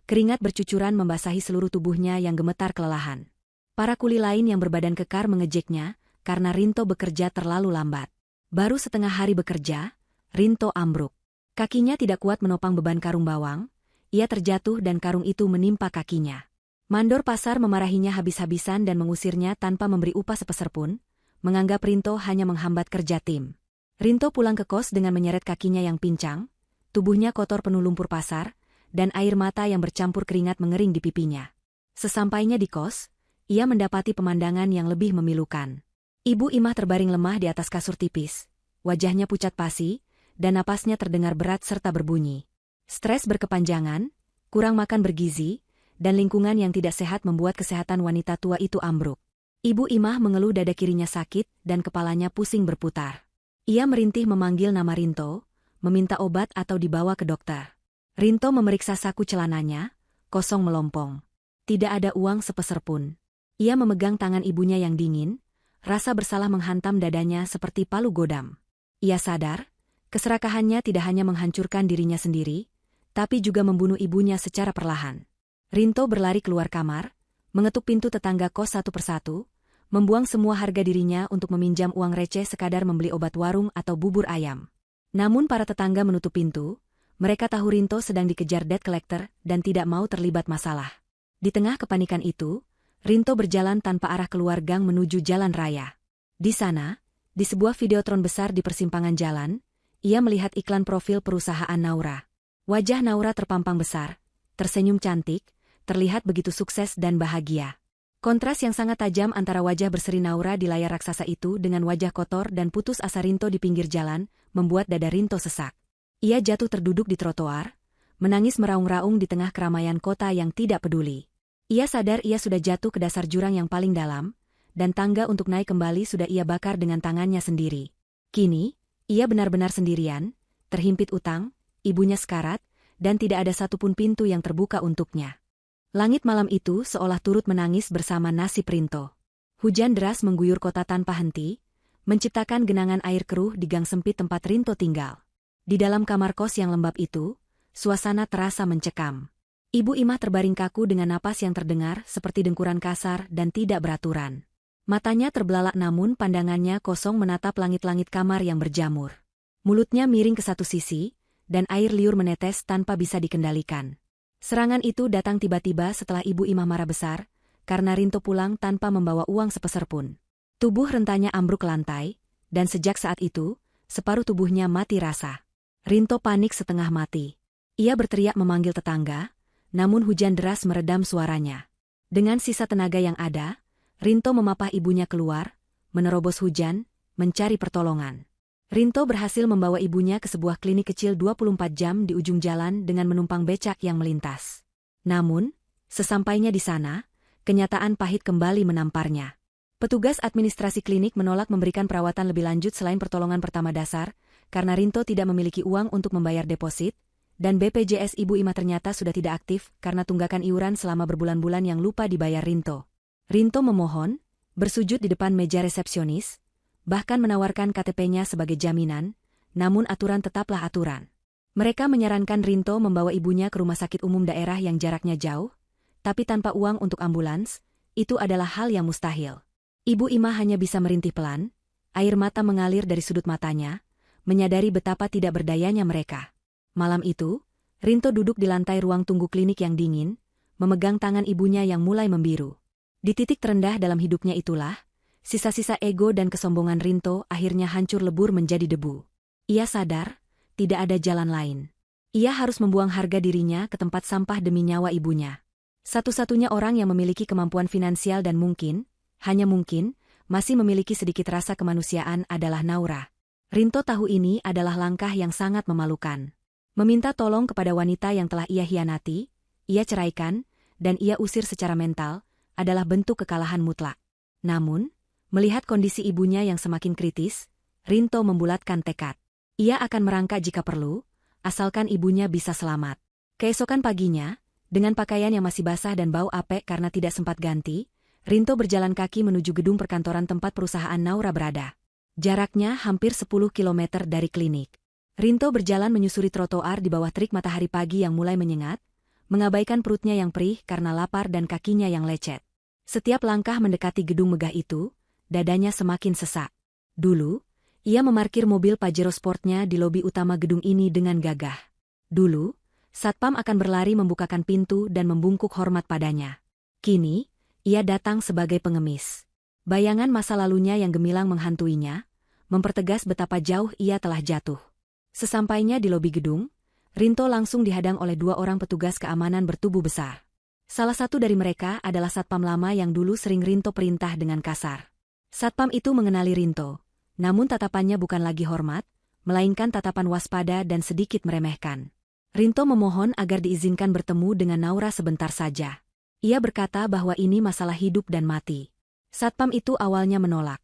keringat bercucuran membasahi seluruh tubuhnya yang gemetar kelelahan. Para kuli lain yang berbadan kekar mengejeknya, karena Rinto bekerja terlalu lambat. Baru setengah hari bekerja, Rinto ambruk. Kakinya tidak kuat menopang beban karung bawang, ia terjatuh dan karung itu menimpa kakinya. Mandor pasar memarahinya habis-habisan dan mengusirnya tanpa memberi upah sepeser pun, menganggap Rinto hanya menghambat kerja tim. Rinto pulang ke kos dengan menyeret kakinya yang pincang, tubuhnya kotor penuh lumpur pasar, dan air mata yang bercampur keringat mengering di pipinya. Sesampainya di kos, ia mendapati pemandangan yang lebih memilukan. Ibu Imah terbaring lemah di atas kasur tipis, wajahnya pucat pasi, dan napasnya terdengar berat serta berbunyi. Stres berkepanjangan, kurang makan bergizi, dan lingkungan yang tidak sehat membuat kesehatan wanita tua itu ambruk. Ibu Imah mengeluh dada kirinya sakit dan kepalanya pusing berputar. Ia merintih memanggil nama Rinto, meminta obat atau dibawa ke dokter. Rinto memeriksa saku celananya, kosong melompong. Tidak ada uang sepeser pun. Ia memegang tangan ibunya yang dingin, rasa bersalah menghantam dadanya seperti palu godam. Ia sadar, keserakahannya tidak hanya menghancurkan dirinya sendiri, tapi juga membunuh ibunya secara perlahan. Rinto berlari keluar kamar, mengetuk pintu tetangga kos satu persatu, membuang semua harga dirinya untuk meminjam uang receh sekadar membeli obat warung atau bubur ayam. Namun para tetangga menutup pintu, mereka tahu Rinto sedang dikejar debt collector dan tidak mau terlibat masalah. Di tengah kepanikan itu, Rinto berjalan tanpa arah keluar gang menuju jalan raya. Di sana, di sebuah videotron besar di persimpangan jalan, ia melihat iklan profil perusahaan Naura. Wajah Naura terpampang besar, tersenyum cantik, terlihat begitu sukses dan bahagia. Kontras yang sangat tajam antara wajah berseri Naura di layar raksasa itu dengan wajah kotor dan putus asa Rinto di pinggir jalan, membuat dada Rinto sesak. Ia jatuh terduduk di trotoar, menangis meraung-raung di tengah keramaian kota yang tidak peduli. Ia sadar ia sudah jatuh ke dasar jurang yang paling dalam, dan tangga untuk naik kembali sudah ia bakar dengan tangannya sendiri. Kini, ia benar-benar sendirian, terhimpit utang, ibunya sekarat, dan tidak ada satupun pintu yang terbuka untuknya. Langit malam itu seolah turut menangis bersama nasib Rinto. Hujan deras mengguyur kota tanpa henti, menciptakan genangan air keruh di gang sempit tempat Rinto tinggal. Di dalam kamar kos yang lembab itu, suasana terasa mencekam. Ibu Imah terbaring kaku dengan napas yang terdengar seperti dengkuran kasar dan tidak beraturan. Matanya terbelalak namun pandangannya kosong menatap langit-langit kamar yang berjamur. Mulutnya miring ke satu sisi, dan air liur menetes tanpa bisa dikendalikan. Serangan itu datang tiba-tiba setelah Ibu Imah marah besar, karena Rinto pulang tanpa membawa uang sepeser pun. Tubuh rentanya ambruk ke lantai, dan sejak saat itu, separuh tubuhnya mati rasa. Rinto panik setengah mati. Ia berteriak memanggil tetangga, namun hujan deras meredam suaranya. Dengan sisa tenaga yang ada, Rinto memapah ibunya keluar, menerobos hujan, mencari pertolongan. Rinto berhasil membawa ibunya ke sebuah klinik kecil 24 jam di ujung jalan dengan menumpang becak yang melintas. Namun, sesampainya di sana, kenyataan pahit kembali menamparnya. Petugas administrasi klinik menolak memberikan perawatan lebih lanjut selain pertolongan pertama dasar, karena Rinto tidak memiliki uang untuk membayar deposit, dan BPJS Ibu Imah ternyata sudah tidak aktif karena tunggakan iuran selama berbulan-bulan yang lupa dibayar Rinto. Rinto memohon, bersujud di depan meja resepsionis, bahkan menawarkan KTP-nya sebagai jaminan, namun aturan tetaplah aturan. Mereka menyarankan Rinto membawa ibunya ke rumah sakit umum daerah yang jaraknya jauh, tapi tanpa uang untuk ambulans, itu adalah hal yang mustahil. Ibu Imah hanya bisa merintih pelan, air mata mengalir dari sudut matanya, menyadari betapa tidak berdayanya mereka. Malam itu, Rinto duduk di lantai ruang tunggu klinik yang dingin, memegang tangan ibunya yang mulai membiru. Di titik terendah dalam hidupnya itulah, sisa-sisa ego dan kesombongan Rinto akhirnya hancur lebur menjadi debu. Ia sadar, tidak ada jalan lain. Ia harus membuang harga dirinya ke tempat sampah demi nyawa ibunya. Satu-satunya orang yang memiliki kemampuan finansial dan mungkin, hanya mungkin, masih memiliki sedikit rasa kemanusiaan adalah Naura. Rinto tahu ini adalah langkah yang sangat memalukan. Meminta tolong kepada wanita yang telah ia hianati, ia ceraikan, dan ia usir secara mental, adalah bentuk kekalahan mutlak. Namun, melihat kondisi ibunya yang semakin kritis, Rinto membulatkan tekad. Ia akan merangkak jika perlu, asalkan ibunya bisa selamat. Keesokan paginya, dengan pakaian yang masih basah dan bau apek karena tidak sempat ganti, Rinto berjalan kaki menuju gedung perkantoran tempat perusahaan Naura berada. Jaraknya hampir 10 km dari klinik. Rinto berjalan menyusuri trotoar di bawah terik matahari pagi yang mulai menyengat, mengabaikan perutnya yang perih karena lapar dan kakinya yang lecet. Setiap langkah mendekati gedung megah itu, dadanya semakin sesak. Dulu, ia memarkir mobil Pajero Sportnya di lobi utama gedung ini dengan gagah. Dulu, satpam akan berlari membukakan pintu dan membungkuk hormat padanya. Kini, ia datang sebagai pengemis. Bayangan masa lalunya yang gemilang menghantuinya, mempertegas betapa jauh ia telah jatuh. Sesampainya di lobi gedung, Rinto langsung dihadang oleh 2 orang petugas keamanan bertubuh besar. Salah satu dari mereka adalah satpam lama yang dulu sering Rinto perintah dengan kasar. Satpam itu mengenali Rinto, namun tatapannya bukan lagi hormat, melainkan tatapan waspada dan sedikit meremehkan. Rinto memohon agar diizinkan bertemu dengan Naura sebentar saja. Ia berkata bahwa ini masalah hidup dan mati. Satpam itu awalnya menolak,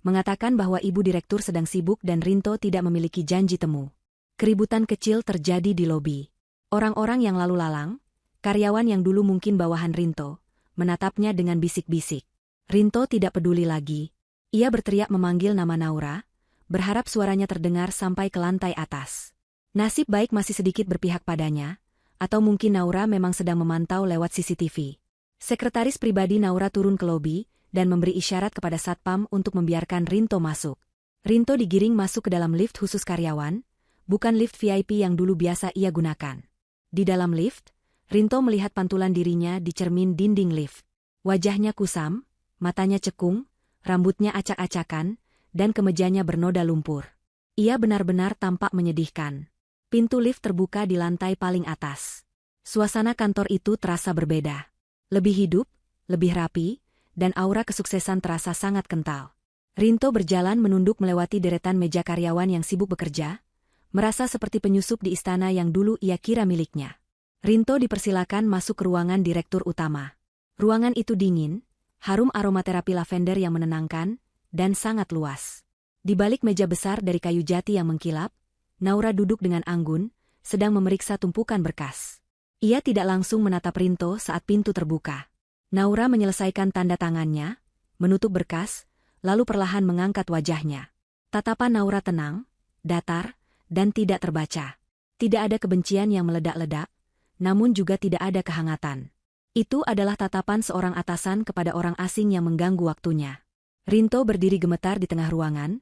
mengatakan bahwa ibu direktur sedang sibuk dan Rinto tidak memiliki janji temu. Keributan kecil terjadi di lobi. Orang-orang yang lalu lalang, karyawan yang dulu mungkin bawahan Rinto, menatapnya dengan bisik-bisik. Rinto tidak peduli lagi. Ia berteriak memanggil nama Naura, berharap suaranya terdengar sampai ke lantai atas. Nasib baik masih sedikit berpihak padanya, atau mungkin Naura memang sedang memantau lewat CCTV. Sekretaris pribadi Naura turun ke lobi dan memberi isyarat kepada satpam untuk membiarkan Rinto masuk. Rinto digiring masuk ke dalam lift khusus karyawan, bukan lift VIP yang dulu biasa ia gunakan. Di dalam lift, Rinto melihat pantulan dirinya di cermin dinding lift. Wajahnya kusam, matanya cekung, rambutnya acak-acakan, dan kemejanya bernoda lumpur. Ia benar-benar tampak menyedihkan. Pintu lift terbuka di lantai paling atas. Suasana kantor itu terasa berbeda. Lebih hidup, lebih rapi, dan aura kesuksesan terasa sangat kental. Rinto berjalan menunduk melewati deretan meja karyawan yang sibuk bekerja, merasa seperti penyusup di istana yang dulu ia kira miliknya. Rinto dipersilakan masuk ke ruangan direktur utama. Ruangan itu dingin, harum aromaterapi lavender yang menenangkan, dan sangat luas. Di balik meja besar dari kayu jati yang mengkilap, Naura duduk dengan anggun, sedang memeriksa tumpukan berkas. Ia tidak langsung menatap Rinto saat pintu terbuka. Naura menyelesaikan tanda tangannya, menutup berkas, lalu perlahan mengangkat wajahnya. Tatapan Naura tenang, datar, dan tidak terbaca. Tidak ada kebencian yang meledak-ledak, namun juga tidak ada kehangatan. Itu adalah tatapan seorang atasan kepada orang asing yang mengganggu waktunya. Rinto berdiri gemetar di tengah ruangan,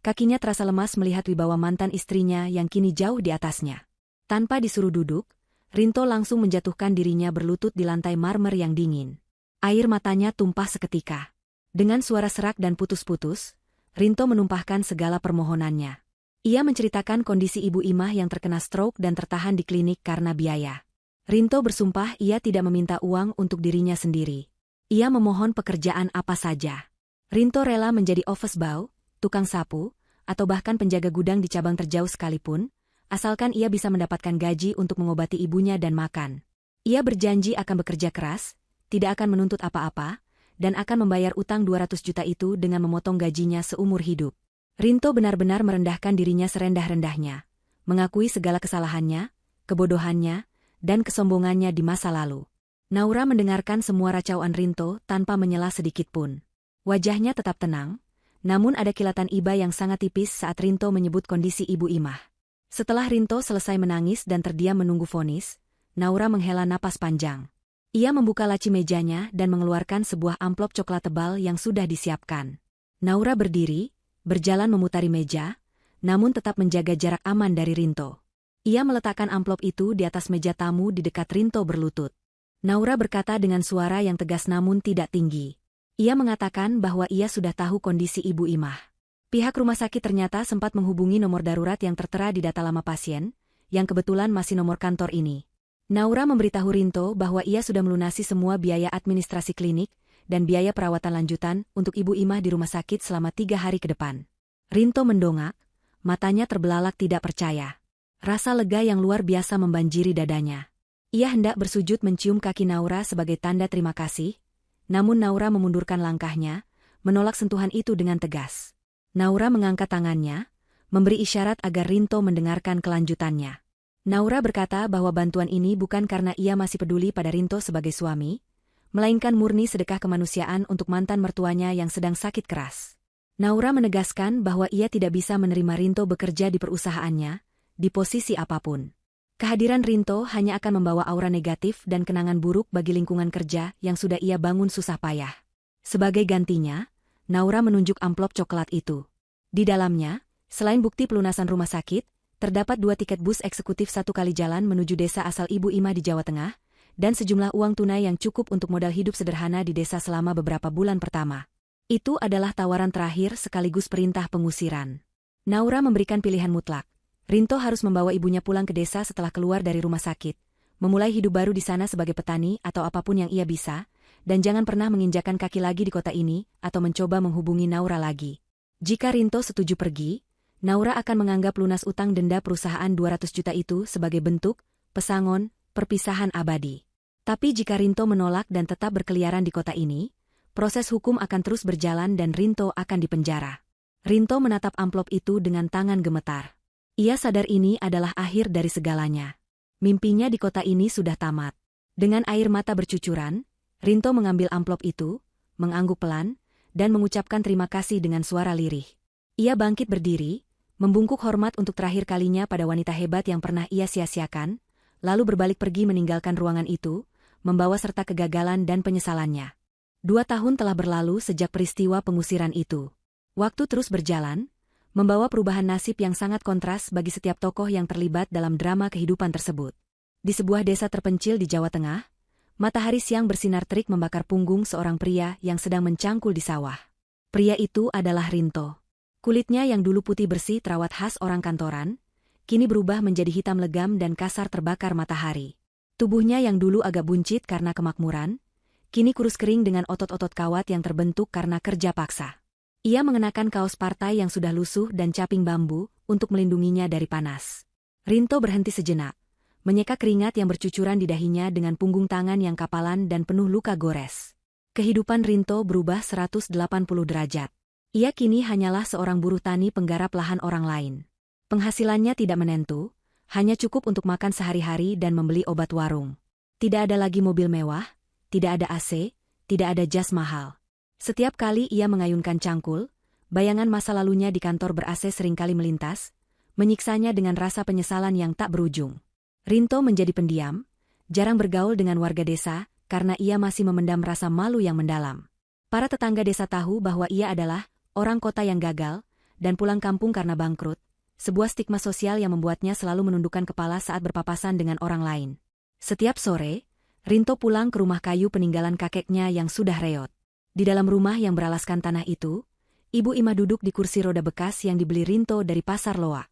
kakinya terasa lemas melihat wibawa mantan istrinya yang kini jauh di atasnya. Tanpa disuruh duduk, Rinto langsung menjatuhkan dirinya berlutut di lantai marmer yang dingin. Air matanya tumpah seketika. Dengan suara serak dan putus-putus, Rinto menumpahkan segala permohonannya. Ia menceritakan kondisi Ibu Imah yang terkena stroke dan tertahan di klinik karena biaya. Rinto bersumpah ia tidak meminta uang untuk dirinya sendiri. Ia memohon pekerjaan apa saja. Rinto rela menjadi office boy, tukang sapu, atau bahkan penjaga gudang di cabang terjauh sekalipun, asalkan ia bisa mendapatkan gaji untuk mengobati ibunya dan makan. Ia berjanji akan bekerja keras, tidak akan menuntut apa-apa, dan akan membayar utang 200 juta itu dengan memotong gajinya seumur hidup. Rinto benar-benar merendahkan dirinya serendah-rendahnya, mengakui segala kesalahannya, kebodohannya, dan kesombongannya di masa lalu. Naura mendengarkan semua racauan Rinto tanpa menyela sedikitpun. Wajahnya tetap tenang, namun ada kilatan iba yang sangat tipis saat Rinto menyebut kondisi Ibu Imah. Setelah Rinto selesai menangis dan terdiam menunggu vonis, Naura menghela napas panjang. Ia membuka laci mejanya dan mengeluarkan sebuah amplop coklat tebal yang sudah disiapkan. Naura berdiri, berjalan memutari meja, namun tetap menjaga jarak aman dari Rinto. Ia meletakkan amplop itu di atas meja tamu di dekat Rinto berlutut. Naura berkata dengan suara yang tegas namun tidak tinggi. Ia mengatakan bahwa ia sudah tahu kondisi Ibu Imah. Pihak rumah sakit ternyata sempat menghubungi nomor darurat yang tertera di data lama pasien, yang kebetulan masih nomor kantor ini. Naura memberitahu Rinto bahwa ia sudah melunasi semua biaya administrasi klinik dan biaya perawatan lanjutan untuk Ibu Imah di rumah sakit selama 3 hari ke depan. Rinto mendongak, matanya terbelalak tidak percaya. Rasa lega yang luar biasa membanjiri dadanya. Ia hendak bersujud mencium kaki Naura sebagai tanda terima kasih, namun Naura memundurkan langkahnya, menolak sentuhan itu dengan tegas. Naura mengangkat tangannya, memberi isyarat agar Rinto mendengarkan kelanjutannya. Naura berkata bahwa bantuan ini bukan karena ia masih peduli pada Rinto sebagai suami, melainkan murni sedekah kemanusiaan untuk mantan mertuanya yang sedang sakit keras. Naura menegaskan bahwa ia tidak bisa menerima Rinto bekerja di perusahaannya, di posisi apapun. Kehadiran Rinto hanya akan membawa aura negatif dan kenangan buruk bagi lingkungan kerja yang sudah ia bangun susah payah. Sebagai gantinya, Naura menunjuk amplop coklat itu. Di dalamnya, selain bukti pelunasan rumah sakit, terdapat 2 tiket bus eksekutif 1 kali jalan menuju desa asal Ibu Imah di Jawa Tengah, dan sejumlah uang tunai yang cukup untuk modal hidup sederhana di desa selama beberapa bulan pertama. Itu adalah tawaran terakhir sekaligus perintah pengusiran. Naura memberikan pilihan mutlak. Rinto harus membawa ibunya pulang ke desa setelah keluar dari rumah sakit, memulai hidup baru di sana sebagai petani atau apapun yang ia bisa, dan jangan pernah menginjakan kaki lagi di kota ini atau mencoba menghubungi Naura lagi. Jika Rinto setuju pergi, Naura akan menganggap lunas utang denda perusahaan 200 juta itu sebagai bentuk, pesangon, perpisahan abadi. Tapi jika Rinto menolak dan tetap berkeliaran di kota ini, proses hukum akan terus berjalan dan Rinto akan dipenjara. Rinto menatap amplop itu dengan tangan gemetar. Ia sadar ini adalah akhir dari segalanya. Mimpinya di kota ini sudah tamat. Dengan air mata bercucuran, Rinto mengambil amplop itu, mengangguk pelan, dan mengucapkan terima kasih dengan suara lirih. Ia bangkit berdiri, membungkuk hormat untuk terakhir kalinya pada wanita hebat yang pernah ia sia-siakan, lalu berbalik pergi meninggalkan ruangan itu, membawa serta kegagalan dan penyesalannya. 2 tahun telah berlalu sejak peristiwa pengusiran itu. Waktu terus berjalan, membawa perubahan nasib yang sangat kontras bagi setiap tokoh yang terlibat dalam drama kehidupan tersebut. Di sebuah desa terpencil di Jawa Tengah, matahari siang bersinar terik membakar punggung seorang pria yang sedang mencangkul di sawah. Pria itu adalah Rinto. Kulitnya yang dulu putih bersih terawat khas orang kantoran, kini berubah menjadi hitam legam dan kasar terbakar matahari. Tubuhnya yang dulu agak buncit karena kemakmuran, kini kurus kering dengan otot-otot kawat yang terbentuk karena kerja paksa. Ia mengenakan kaos partai yang sudah lusuh dan caping bambu untuk melindunginya dari panas. Rinto berhenti sejenak, menyeka keringat yang bercucuran di dahinya dengan punggung tangan yang kapalan dan penuh luka gores. Kehidupan Rinto berubah 180 derajat. Ia kini hanyalah seorang buruh tani penggarap lahan orang lain. Penghasilannya tidak menentu, hanya cukup untuk makan sehari-hari dan membeli obat warung. Tidak ada lagi mobil mewah, tidak ada AC, tidak ada jas mahal. Setiap kali ia mengayunkan cangkul, bayangan masa lalunya di kantor ber-AC seringkali melintas, menyiksanya dengan rasa penyesalan yang tak berujung. Rinto menjadi pendiam, jarang bergaul dengan warga desa, karena ia masih memendam rasa malu yang mendalam. Para tetangga desa tahu bahwa ia adalah orang kota yang gagal, dan pulang kampung karena bangkrut, sebuah stigma sosial yang membuatnya selalu menundukkan kepala saat berpapasan dengan orang lain. Setiap sore, Rinto pulang ke rumah kayu peninggalan kakeknya yang sudah reot. Di dalam rumah yang beralaskan tanah itu, Ibu Imah duduk di kursi roda bekas yang dibeli Rinto dari pasar loak.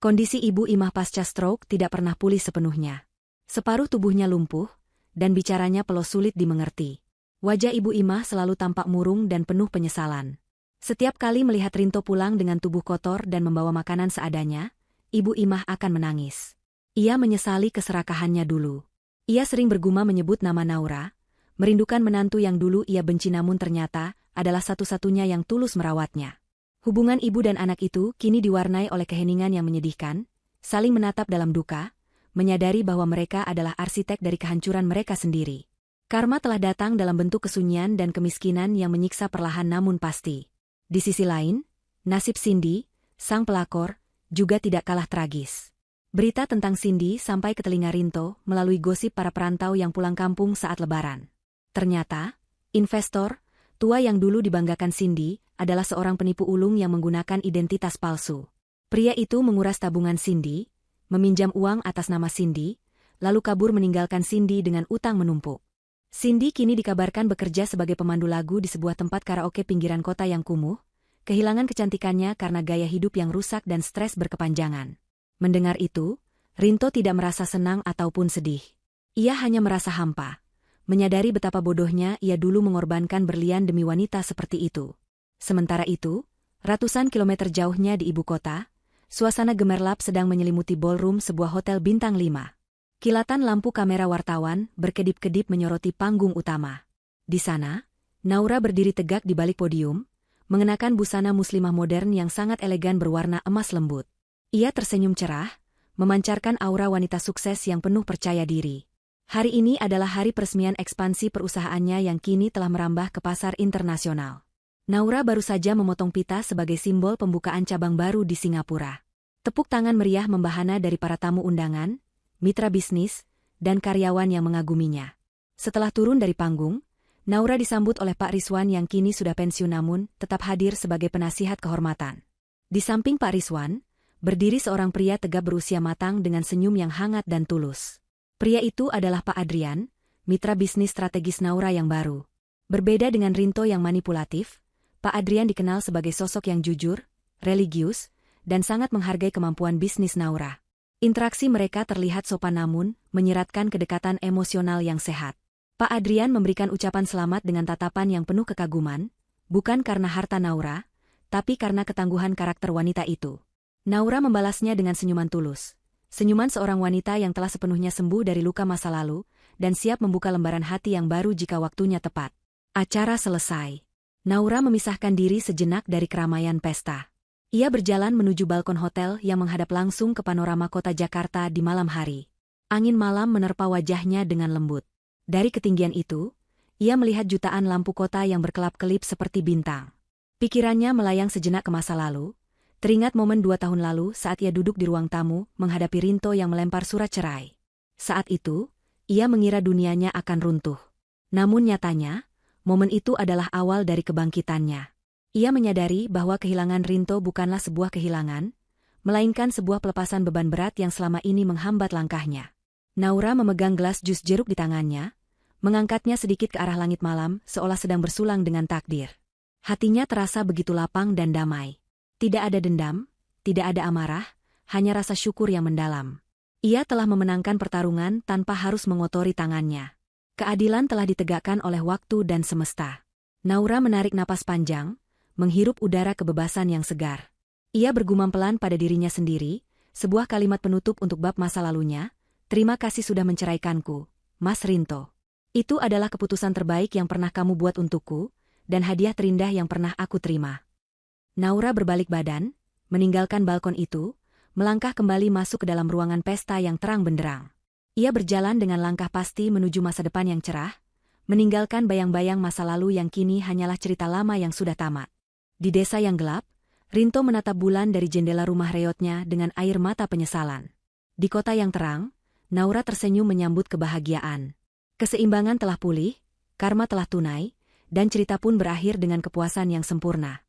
Kondisi Ibu Imah pasca stroke tidak pernah pulih sepenuhnya. Separuh tubuhnya lumpuh, dan bicaranya pelos sulit dimengerti. Wajah Ibu Imah selalu tampak murung dan penuh penyesalan. Setiap kali melihat Rinto pulang dengan tubuh kotor dan membawa makanan seadanya, Ibu Imah akan menangis. Ia menyesali keserakahannya dulu. Ia sering bergumam menyebut nama Naura, merindukan menantu yang dulu ia benci namun ternyata adalah satu-satunya yang tulus merawatnya. Hubungan ibu dan anak itu kini diwarnai oleh keheningan yang menyedihkan, saling menatap dalam duka, menyadari bahwa mereka adalah arsitek dari kehancuran mereka sendiri. Karma telah datang dalam bentuk kesunyian dan kemiskinan yang menyiksa perlahan namun pasti. Di sisi lain, nasib Cindy, sang pelakor, juga tidak kalah tragis. Berita tentang Cindy sampai ke telinga Rinto melalui gosip para perantau yang pulang kampung saat lebaran. Ternyata, investor, tua yang dulu dibanggakan Cindy, adalah seorang penipu ulung yang menggunakan identitas palsu. Pria itu menguras tabungan Cindy, meminjam uang atas nama Cindy, lalu kabur meninggalkan Cindy dengan utang menumpuk. Cindy kini dikabarkan bekerja sebagai pemandu lagu di sebuah tempat karaoke pinggiran kota yang kumuh, kehilangan kecantikannya karena gaya hidup yang rusak dan stres berkepanjangan. Mendengar itu, Rinto tidak merasa senang ataupun sedih. Ia hanya merasa hampa. Menyadari betapa bodohnya ia dulu mengorbankan berlian demi wanita seperti itu. Sementara itu, ratusan kilometer jauhnya di ibu kota, suasana gemerlap sedang menyelimuti ballroom sebuah hotel bintang 5. Kilatan lampu kamera wartawan berkedip-kedip menyoroti panggung utama. Di sana, Naura berdiri tegak di balik podium, mengenakan busana muslimah modern yang sangat elegan berwarna emas lembut. Ia tersenyum cerah, memancarkan aura wanita sukses yang penuh percaya diri. Hari ini adalah hari peresmian ekspansi perusahaannya yang kini telah merambah ke pasar internasional. Naura baru saja memotong pita sebagai simbol pembukaan cabang baru di Singapura. Tepuk tangan meriah membahana dari para tamu undangan, mitra bisnis, dan karyawan yang mengaguminya. Setelah turun dari panggung, Naura disambut oleh Pak Rizwan yang kini sudah pensiun namun tetap hadir sebagai penasihat kehormatan. Di samping Pak Rizwan, berdiri seorang pria tegap berusia matang dengan senyum yang hangat dan tulus. Pria itu adalah Pak Adrian, mitra bisnis strategis Naura yang baru. Berbeda dengan Rinto yang manipulatif, Pak Adrian dikenal sebagai sosok yang jujur, religius, dan sangat menghargai kemampuan bisnis Naura. Interaksi mereka terlihat sopan namun menyiratkan kedekatan emosional yang sehat. Pak Adrian memberikan ucapan selamat dengan tatapan yang penuh kekaguman, bukan karena harta Naura, tapi karena ketangguhan karakter wanita itu. Naura membalasnya dengan senyuman tulus. Senyuman seorang wanita yang telah sepenuhnya sembuh dari luka masa lalu dan siap membuka lembaran hati yang baru jika waktunya tepat. Acara selesai. Naura memisahkan diri sejenak dari keramaian pesta. Ia berjalan menuju balkon hotel yang menghadap langsung ke panorama kota Jakarta di malam hari. Angin malam menerpa wajahnya dengan lembut. Dari ketinggian itu, ia melihat jutaan lampu kota yang berkelap-kelip seperti bintang. Pikirannya melayang sejenak ke masa lalu, teringat momen 2 tahun lalu saat ia duduk di ruang tamu menghadapi Rinto yang melempar surat cerai. Saat itu, ia mengira dunianya akan runtuh. Namun nyatanya, momen itu adalah awal dari kebangkitannya. Ia menyadari bahwa kehilangan Rinto bukanlah sebuah kehilangan, melainkan sebuah pelepasan beban berat yang selama ini menghambat langkahnya. Naura memegang gelas jus jeruk di tangannya, mengangkatnya sedikit ke arah langit malam seolah sedang bersulang dengan takdir. Hatinya terasa begitu lapang dan damai. Tidak ada dendam, tidak ada amarah, hanya rasa syukur yang mendalam. Ia telah memenangkan pertarungan tanpa harus mengotori tangannya. Keadilan telah ditegakkan oleh waktu dan semesta. Naura menarik napas panjang, menghirup udara kebebasan yang segar. Ia bergumam pelan pada dirinya sendiri, sebuah kalimat penutup untuk bab masa lalunya, "Terima kasih sudah menceraikanku, Mas Rinto. Itu adalah keputusan terbaik yang pernah kamu buat untukku, dan hadiah terindah yang pernah aku terima." Naura berbalik badan, meninggalkan balkon itu, melangkah kembali masuk ke dalam ruangan pesta yang terang benderang. Ia berjalan dengan langkah pasti menuju masa depan yang cerah, meninggalkan bayang-bayang masa lalu yang kini hanyalah cerita lama yang sudah tamat. Di desa yang gelap, Rinto menatap bulan dari jendela rumah reotnya dengan air mata penyesalan. Di kota yang terang, Naura tersenyum menyambut kebahagiaan. Keseimbangan telah pulih, karma telah tunai, dan cerita pun berakhir dengan kepuasan yang sempurna.